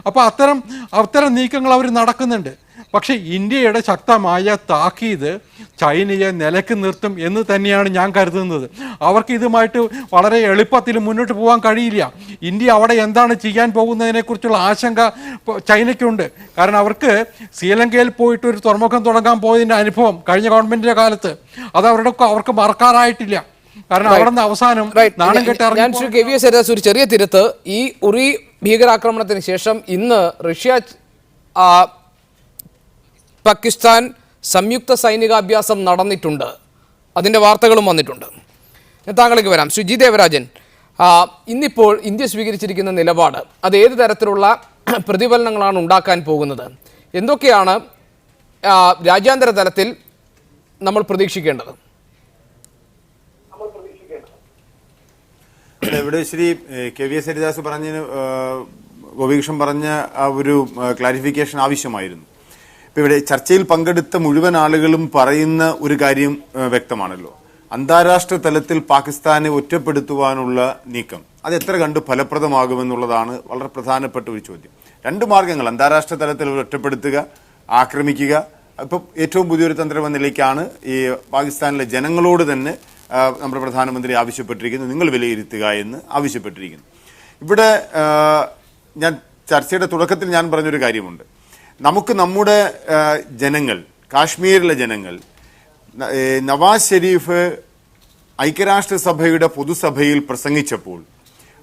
അപ്പോൾ അത്തരം നീക്കങ്ങൾ അവർ നടക്കുന്നുണ്ട്. പക്ഷേ ഇന്ത്യയുടെ ശക്തമായ താക്കീത് ചൈനയെ നിലക്ക് നിർത്തും എന്ന് തന്നെയാണ് ഞാൻ കരുതുന്നത്. അവർക്ക് ഇതുമായിട്ട് വളരെ എളുപ്പത്തിൽ മുന്നോട്ട് പോകാൻ കഴിയില്ല. ഇന്ത്യ അവിടെ എന്താണ് ചെയ്യാൻ പോകുന്നതിനെക്കുറിച്ചുള്ള ആശങ്ക ചൈനയ്ക്കുണ്ട്. കാരണം അവർക്ക് ശ്രീലങ്കയിൽ പോയിട്ട് ഒരു തുറമുഖം തുടങ്ങാൻ പോയതിൻ്റെ അനുഭവം കഴിഞ്ഞ ഗവൺമെൻറ്റിൻ്റെ കാലത്ത് അവർക്ക് മറക്കാറായിട്ടില്ല. കാരണം അവിടെ നിന്ന് അവസാനം നാണം കെട്ടി. ഒരു ചെറിയ തിരുത്ത്, ഈ ഉറി ഭീകരാക്രമണത്തിന് ശേഷം ഇന്ന് റഷ്യ പാകിസ്ഥാൻ സംയുക്ത സൈനികാഭ്യാസം നടന്നിട്ടുണ്ട്. അതിൻ്റെ വാർത്തകളും വന്നിട്ടുണ്ട്. ഞാൻ താങ്കളിലേക്ക് വരാം. ശ്രീ ജി ദേവരാജൻ, ഇന്നിപ്പോൾ ഇന്ത്യ സ്വീകരിച്ചിരിക്കുന്ന നിലപാട് അത് ഏത് തരത്തിലുള്ള പ്രതിഫലനങ്ങളാണ് ഉണ്ടാക്കാൻ പോകുന്നത്? എന്തൊക്കെയാണ് രാജ്യാന്തര തലത്തിൽ നമ്മൾ പ്രതീക്ഷിക്കേണ്ടത്? ഇവിടെ ശ്രീ KVS ഹരിദാസ് പറഞ്ഞതിന് ഗോപികൃഷ്ണൻ പറഞ്ഞ ആ ഒരു ക്ലാരിഫിക്കേഷൻ ആവശ്യമായിരുന്നു. ഇപ്പം ഇവിടെ ചർച്ചയിൽ പങ്കെടുത്ത മുഴുവൻ ആളുകളും പറയുന്ന ഒരു കാര്യം വ്യക്തമാണല്ലോ. അന്താരാഷ്ട്ര തലത്തിൽ പാകിസ്ഥാനെ ഒറ്റപ്പെടുത്തുവാനുള്ള നീക്കം അത് എത്ര കണ്ട് ഫലപ്രദമാകുമെന്നുള്ളതാണ് വളരെ പ്രധാനപ്പെട്ട ഒരു ചോദ്യം. രണ്ട് മാർഗങ്ങൾ: അന്താരാഷ്ട്ര തലത്തിൽ ഒറ്റപ്പെടുത്തുക, ആക്രമിക്കുക. ഇപ്പം ഏറ്റവും പുതിയൊരു തന്ത്രം എന്ന നിലയ്ക്കാണ് ഈ പാകിസ്ഥാനിലെ ജനങ്ങളോട് തന്നെ നമ്മുടെ പ്രധാനമന്ത്രി ആവശ്യപ്പെട്ടിരിക്കുന്നു, നിങ്ങൾ വിലയിരുത്തുക എന്ന് ആവശ്യപ്പെട്ടിരിക്കുന്നു. ഇവിടെ ഞാൻ ചർച്ചയുടെ തുടക്കത്തിൽ ഞാൻ പറഞ്ഞൊരു കാര്യമുണ്ട്. നമുക്ക് നമ്മുടെ ജനങ്ങൾ, കാശ്മീരിലെ ജനങ്ങൾ, നവാസ് ഷെരീഫ് ഐക്യരാഷ്ട്രസഭയുടെ പൊതുസഭയിൽ പ്രസംഗിച്ചപ്പോൾ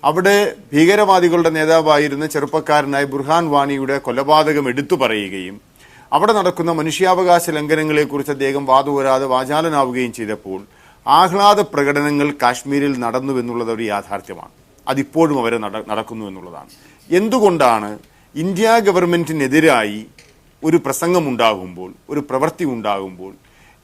അവിടെ ഭീകരവാദികളുടെ നേതാവായിരുന്ന ചെറുപ്പക്കാരനായ ബുർഹാൻ വാണിയുടെ കൊലപാതകം എടുത്തു പറയുകയും അവിടെ നടക്കുന്ന മനുഷ്യാവകാശ ലംഘനങ്ങളെക്കുറിച്ച് അദ്ദേഹം വാദോരാതെ വാചാലനാവുകയും ചെയ്തപ്പോൾ ആഹ്ലാദ പ്രകടനങ്ങൾ കാശ്മീരിൽ നടന്നുവെന്നുള്ളത് ഒരു യാഥാർത്ഥ്യമാണ്. അതിപ്പോഴും അവരെ നടക്കുന്നു എന്നുള്ളതാണ്. എന്തുകൊണ്ടാണ് ഇന്ത്യ ഗവൺമെൻറ്റിനെതിരായി ഒരു പ്രസംഗമുണ്ടാകുമ്പോൾ, ഒരു പ്രവൃത്തി ഉണ്ടാകുമ്പോൾ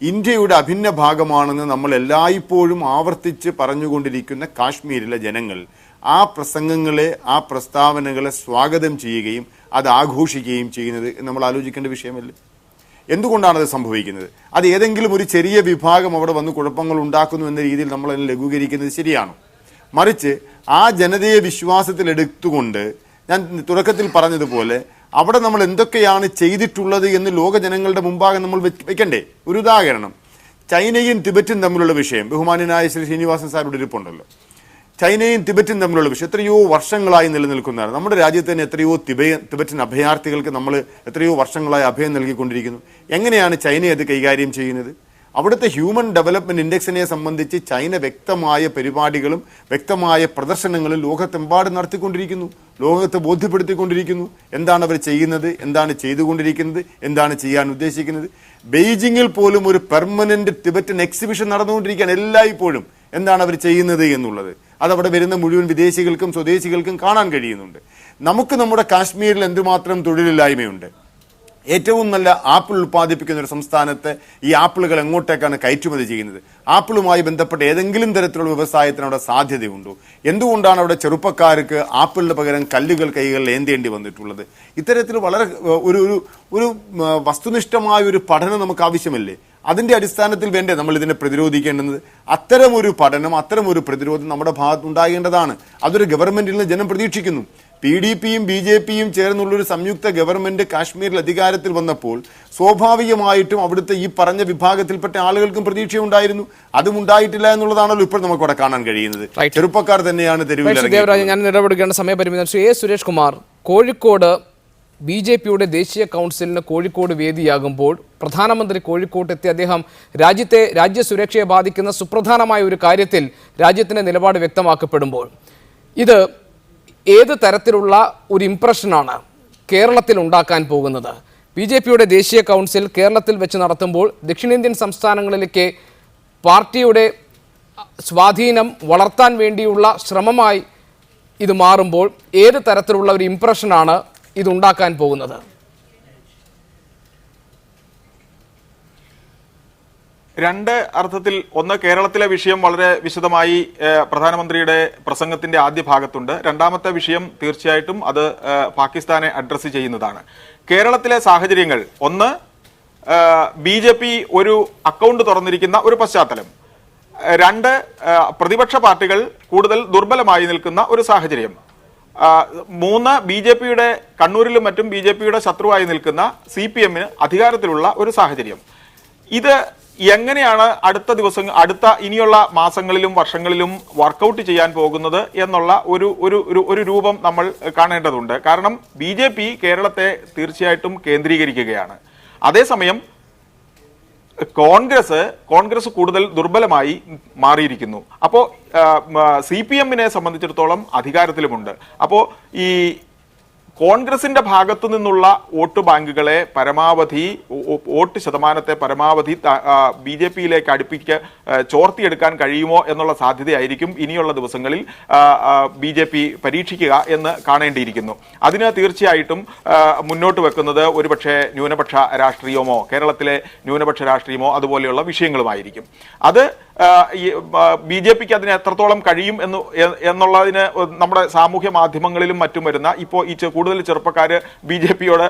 ഇന്ത്യയുടെ അഭിന്ന ഭാഗമാണെന്ന് നമ്മൾ എല്ലായ്പ്പോഴും ആവർത്തിച്ച് പറഞ്ഞുകൊണ്ടിരിക്കുന്ന കാശ്മീരിലെ ജനങ്ങൾ ആ പ്രസംഗങ്ങളെ, ആ പ്രസ്താവനകളെ സ്വാഗതം ചെയ്യുകയും അത് ആഘോഷിക്കുകയും ചെയ്യുന്നത് നമ്മൾ ആലോചിക്കേണ്ട വിഷയമല്ലേ? എന്തുകൊണ്ടാണത് സംഭവിക്കുന്നത്? അത് ഏതെങ്കിലും ഒരു ചെറിയ വിഭാഗം അവിടെ വന്ന് കുഴപ്പങ്ങൾ ഉണ്ടാക്കുന്നു എന്ന രീതിയിൽ നമ്മൾ അതിനെ ലഘൂകരിക്കുന്നത് ശരിയാണോ? മറിച്ച് ആ ജനതയെ വിശ്വാസത്തിലെടുത്തുകൊണ്ട് ഞാൻ തുടക്കത്തിൽ പറഞ്ഞതുപോലെ അവിടെ നമ്മൾ എന്തൊക്കെയാണ് ചെയ്തിട്ടുള്ളത് എന്ന് ലോക ജനങ്ങളുടെ മുമ്പാകെ നമ്മൾ വെക്കണ്ടേ? ഒരു ഉദാഹരണം, ചൈനയും തിബറ്റും തമ്മിലുള്ള വിഷയം. ബഹുമാന്യനായ ശ്രീ ശ്രീനിവാസൻ സാറിയുടെ ഇരിപ്പുണ്ടല്ലോ. ചൈനയും തിബറ്റും തമ്മിലുള്ള വിഷയം എത്രയോ വർഷങ്ങളായി നിലനിൽക്കുന്നതാണ്. നമ്മുടെ രാജ്യത്ത് തന്നെ എത്രയോ തിബറ്റൻ അഭയാർത്ഥികൾക്ക് നമ്മൾ എത്രയോ വർഷങ്ങളായി അഭയം നൽകിക്കൊണ്ടിരിക്കുന്നു. എങ്ങനെയാണ് ചൈന അത് കൈകാര്യം ചെയ്യുന്നത്? അവിടുത്തെ ഹ്യൂമൻ ഡെവലപ്മെന്റ് ഇൻഡെക്സിനെ സംബന്ധിച്ച് ചൈന വ്യക്തമായ പരിപാടികളും വ്യക്തമായ പ്രദർശനങ്ങളും ലോകത്തെമ്പാടും നടത്തിക്കൊണ്ടിരിക്കുന്നു, ലോകത്തെ ബോധ്യപ്പെടുത്തിക്കൊണ്ടിരിക്കുന്നു. എന്താണ് അവർ ചെയ്യുന്നത്, എന്താണ് ചെയ്തുകൊണ്ടിരിക്കുന്നത്, എന്താണ് ചെയ്യാൻ ഉദ്ദേശിക്കുന്നത്. ബെയ്ജിങ്ങിൽ പോലും ഒരു പെർമനന്റ് ടിബറ്റൻ എക്സിബിഷൻ നടന്നുകൊണ്ടിരിക്കുകയാണ് എല്ലായ്പ്പോഴും. എന്താണ് അവർ ചെയ്യുന്നത് എന്നുള്ളത് അതവിടെ വരുന്ന മുഴുവൻ വിദേശികൾക്കും സ്വദേശികൾക്കും കാണാൻ കഴിയുന്നുണ്ട്. നമുക്ക് നമ്മുടെ കാശ്മീരിൽ എന്തുമാത്രം തൊഴിലില്ലായ്മയുണ്ട്. ഏറ്റവും നല്ല ആപ്പിൾ ഉൽപ്പാദിപ്പിക്കുന്ന ഒരു സംസ്ഥാനത്ത് ഈ ആപ്പിളുകൾ എങ്ങോട്ടേക്കാണ് കയറ്റുമതി ചെയ്യുന്നത്? ആപ്പിളുമായി ബന്ധപ്പെട്ട ഏതെങ്കിലും തരത്തിലുള്ള വ്യവസായത്തിന് അവിടെ സാധ്യതയുണ്ടോ? എന്തുകൊണ്ടാണ് അവിടെ ചെറുപ്പക്കാർക്ക് ആപ്പിളിന് പകരം കല്ലുകൾ കൈകളിൽ ഏന്തേണ്ടി വന്നിട്ടുള്ളത്? ഇത്തരത്തിൽ വളരെ ഒരു വസ്തുനിഷ്ഠമായ ഒരു പഠനം നമുക്ക് ആവശ്യമല്ലേ? അതിൻ്റെ അടിസ്ഥാനത്തിൽ വേണ്ടേ നമ്മൾ ഇതിനെ പ്രതിരോധിക്കേണ്ടത്? അത്തരമൊരു പഠനം, അത്തരമൊരു പ്രതിരോധം നമ്മുടെ ഭാഗത്തുണ്ടാകേണ്ടതാണ്. അതൊരു ഗവൺമെന്റിൽ നിന്ന് ജനം പ്രതീക്ഷിക്കുന്നു. PDPയും BJPയും ചേർന്നുള്ളൊരു സംയുക്ത ഗവൺമെന്റ് കാശ്മീരിൽ അധികാരത്തിൽ വന്നപ്പോൾ സ്വാഭാവികമായിട്ടും അവിടുത്തെ ഈ പറഞ്ഞ വിഭാഗത്തിൽപ്പെട്ട ആളുകൾക്കും പ്രതീക്ഷയുണ്ടായിരുന്നു. അതും ഉണ്ടായിട്ടില്ല എന്നുള്ളതാണല്ലോ ഇപ്പോൾ നമുക്ക് അവിടെ കാണാൻ കഴിയുന്നത്. ചെറുപ്പക്കാർ തന്നെയാണ് തെരുവിൽ. ഞാൻ ഇടപെടുകയാണ് സമയപരിമിതി. ശ്രീ A. സുരേഷ് കുമാർ, കോഴിക്കോട് BJPയുടെ ദേശീയ കൗൺസിലിന് കോഴിക്കോട് വേദിയാകുമ്പോൾ പ്രധാനമന്ത്രി കോഴിക്കോട്ടെത്തി അദ്ദേഹം രാജ്യസുരക്ഷയെ ബാധിക്കുന്ന സുപ്രധാനമായ ഒരു കാര്യത്തിൽ രാജ്യത്തിൻ്റെ നിലപാട് വ്യക്തമാക്കപ്പെടുമ്പോൾ ഇത് ഏത് തരത്തിലുള്ള ഒരു ഇംപ്രഷനാണ് കേരളത്തിൽ ഉണ്ടാക്കാൻ പോകുന്നത്? BJPയുടെ ദേശീയ കൗൺസിൽ കേരളത്തിൽ വെച്ച് നടത്തുമ്പോൾ ദക്ഷിണേന്ത്യൻ സംസ്ഥാനങ്ങളിലേക്ക് പാർട്ടിയുടെ സ്വാധീനം വളർത്താൻ വേണ്ടിയുള്ള ശ്രമമായി ഇത് മാറുമ്പോൾ ഏത് തരത്തിലുള്ള ഒരു ഇംപ്രഷനാണ് ഇതുണ്ടാക്കാൻ പോകുന്നത്? രണ്ട് അർത്ഥത്തിൽ. ഒന്ന്, കേരളത്തിലെ വിഷയം വളരെ വിശദമായി പ്രധാനമന്ത്രിയുടെ പ്രസംഗത്തിന്റെ ആദ്യ ഭാഗത്തുണ്ട്. രണ്ടാമത്തെ വിഷയം തീർച്ചയായിട്ടും അത് പാകിസ്ഥാനെ അഡ്രസ്സ് ചെയ്യുന്നതാണ്. കേരളത്തിലെ സാഹചര്യങ്ങൾ, ഒന്ന്, BJP ഒരു അക്കൗണ്ട് തുറന്നിരിക്കുന്ന ഒരു പശ്ചാത്തലം. രണ്ട്, പ്രതിപക്ഷ പാർട്ടികൾ കൂടുതൽ ദുർബലമായി നിൽക്കുന്ന ഒരു സാഹചര്യം. മൂന്ന്, BJPയുടെ കണ്ണൂരിലും മറ്റും BJPയുടെ ശത്രുവായി നിൽക്കുന്ന CPMന് അധികാരത്തിലുള്ള ഒരു സാഹചര്യം. ഇത് എങ്ങനെയാണ് അടുത്ത ഇനിയുള്ള മാസങ്ങളിലും വർഷങ്ങളിലും വർക്കൗട്ട് ചെയ്യാൻ പോകുന്നത് എന്നുള്ള ഒരു രൂപം നമ്മൾ കാണേണ്ടതുണ്ട്. കാരണം BJP കേരളത്തെ തീർച്ചയായിട്ടും കേന്ദ്രീകരിക്കുകയാണ്. അതേസമയം കോൺഗ്രസ് കൂടുതൽ ദുർബലമായി മാറിയിരിക്കുന്നു. അപ്പോൾ CPMനെ സംബന്ധിച്ചിടത്തോളം അധികാരത്തിലുമുണ്ട്. അപ്പോൾ ഈ കോൺഗ്രസിന്റെ ഭാഗത്തു നിന്നുള്ള വോട്ട് ബാങ്കുകളെ പരമാവധി വോട്ട് ശതമാനത്തെ പരമാവധി BJP-യിലേക്ക് ചോർത്തിയെടുക്കാൻ കഴിയുമോ എന്നുള്ള സാധ്യതയായിരിക്കും ഇനിയുള്ള ദിവസങ്ങളിൽ BJP പരീക്ഷിക്കുക എന്ന് കാണേണ്ടിയിരിക്കുന്നു. അതിന് തീർച്ചയായിട്ടും മുന്നോട്ട് വെക്കുന്നത് ഒരുപക്ഷെ ന്യൂനപക്ഷ രാഷ്ട്രീയമോ കേരളത്തിലെ ന്യൂനപക്ഷ രാഷ്ട്രീയമോ അതുപോലെയുള്ള വിഷയങ്ങളുമായിരിക്കും. അത് BJP-ക്ക് അതിന് എത്രത്തോളം കഴിയും എന്നുള്ളതിന് നമ്മുടെ സാമൂഹ്യ മാധ്യമങ്ങളിലും മറ്റും വരുന്ന ഇപ്പോൾ ഈ കൂടുതൽ ചെറുപ്പക്കാർ BJP-യോട്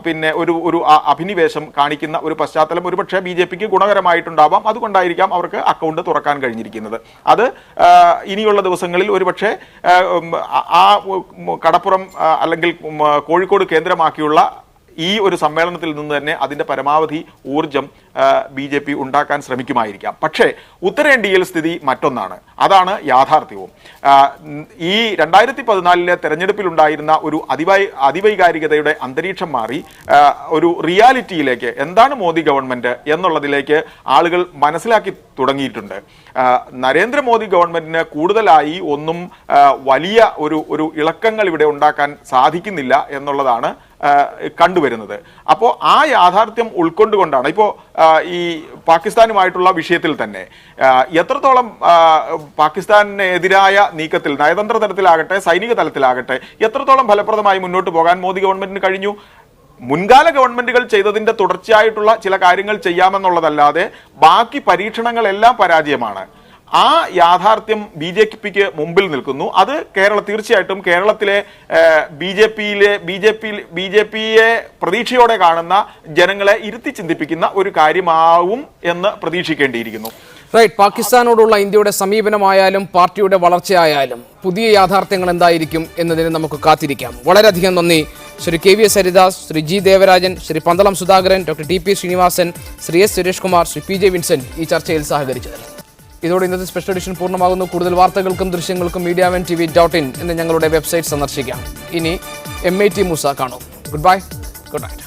പിന്നെ ഒരു അഭിനിവേശം കാണിക്കുന്ന ഒരു പശ്ചാത്തലം ഒരുപക്ഷെ BJP-ക്ക് ഗുണകരമായിട്ടുണ്ടാവാം. അതുകൊണ്ടായിരിക്കാം അവർക്ക് അക്കൗണ്ട് തുറക്കാൻ കഴിഞ്ഞിരിക്കുന്നത്. അത് ഇനിയുള്ള ദിവസങ്ങളിൽ ഒരുപക്ഷെ ആ കടപ്പുറം അല്ലെങ്കിൽ കോഴിക്കോട് കേന്ദ്രമാക്കിയുള്ള ഈ ഒരു സമ്മേളനത്തിൽ നിന്ന് തന്നെ അതിന്റെ പരമാവധി ഊർജം BJP ഉണ്ടാക്കാൻ ശ്രമിക്കുമായിരിക്കാം. പക്ഷേ ഉത്തരേന്ത്യയിൽ സ്ഥിതി മറ്റൊന്നാണ്. അതാണ് യാഥാർത്ഥ്യവും. ഈ 2014 തെരഞ്ഞെടുപ്പിലുണ്ടായിരുന്ന ഒരു അതിവൈകാരികതയുടെ അന്തരീക്ഷം മാറി ഒരു റിയാലിറ്റിയിലേക്ക് എന്താണ് മോദി ഗവൺമെന്റ് എന്നുള്ളതിലേക്ക് ആളുകൾ മനസ്സിലാക്കി തുടങ്ങിയിട്ടുണ്ട്. നരേന്ദ്രമോദി ഗവൺമെന്റിന് കൂടുതലായി ഒന്നും വലിയ ഒരു ഇളക്കങ്ങൾ ഇവിടെ ഉണ്ടാക്കാൻ സാധിക്കുന്നില്ല എന്നുള്ളതാണ് കണ്ടുവരുന്നത്. അപ്പോൾ ആ യാഥാർത്ഥ്യം ഉൾക്കൊണ്ടുകൊണ്ടാണ് ഇപ്പോൾ ഈ പാകിസ്ഥാനുമായിട്ടുള്ള വിഷയത്തിൽ തന്നെ എത്രത്തോളം പാകിസ്ഥാനെതിരായ നീക്കത്തിൽ നയതന്ത്ര തലത്തിലാകട്ടെ സൈനിക തലത്തിലാകട്ടെ എത്രത്തോളം ഫലപ്രദമായി മുന്നോട്ട് പോകാൻ മോദി ഗവൺമെന്റിന് കഴിഞ്ഞു. മുൻകാല ഗവൺമെന്റുകൾ ചെയ്തതിന്റെ തുടർച്ചയായിട്ടുള്ള ചില കാര്യങ്ങൾ ചെയ്യാമെന്നുള്ളതല്ലാതെ ബാക്കി പരീക്ഷണങ്ങളെല്ലാം പരാജയമാണ്. ആ യാഥാർത്ഥ്യം BJP-ക്ക് മുമ്പിൽ നിൽക്കുന്നു. അത് തീർച്ചയായിട്ടും കേരളത്തിലെ BJP-യെ പ്രതീക്ഷയോടെ കാണുന്ന ജനങ്ങളെ ഇരുത്തി ചിന്തിപ്പിക്കുന്ന ഒരു കാര്യമാവും എന്ന് പ്രതീക്ഷിക്കേണ്ടിയിരിക്കുന്നു. റൈറ്റ്. പാകിസ്ഥാനോടുള്ള ഇന്ത്യയുടെ സമീപനമായാലും പാർട്ടിയുടെ വളർച്ചയായാലും പുതിയ യാഥാർത്ഥ്യങ്ങൾ എന്തായിരിക്കും എന്നതിന് നമുക്ക് കാത്തിരിക്കാം. വളരെയധികം നന്ദി Shri KVS Haridas, Shri G Devarajan, Shri Pandalam Sudhakaran, doctor TP Srinivasan, Shri S Suresh Kumar, Shri PJ Vincent ഈ ചർച്ചയിൽ സഹകരിച്ചത്. ഇതോടെ ഇന്നത്തെ സ്പെഷ്യൽ എഡിഷൻ പൂർണ്ണമാകുന്നു. കൂടുതൽ വാർത്തകൾക്കും ദൃശ്യങ്ങൾക്കും media1tv.in എന്ന ഞങ്ങളുടെ വെബ്സൈറ്റ് സന്ദർശിക്കാം. ഇനി MAT മൂസ കാണും. Good bye, good night.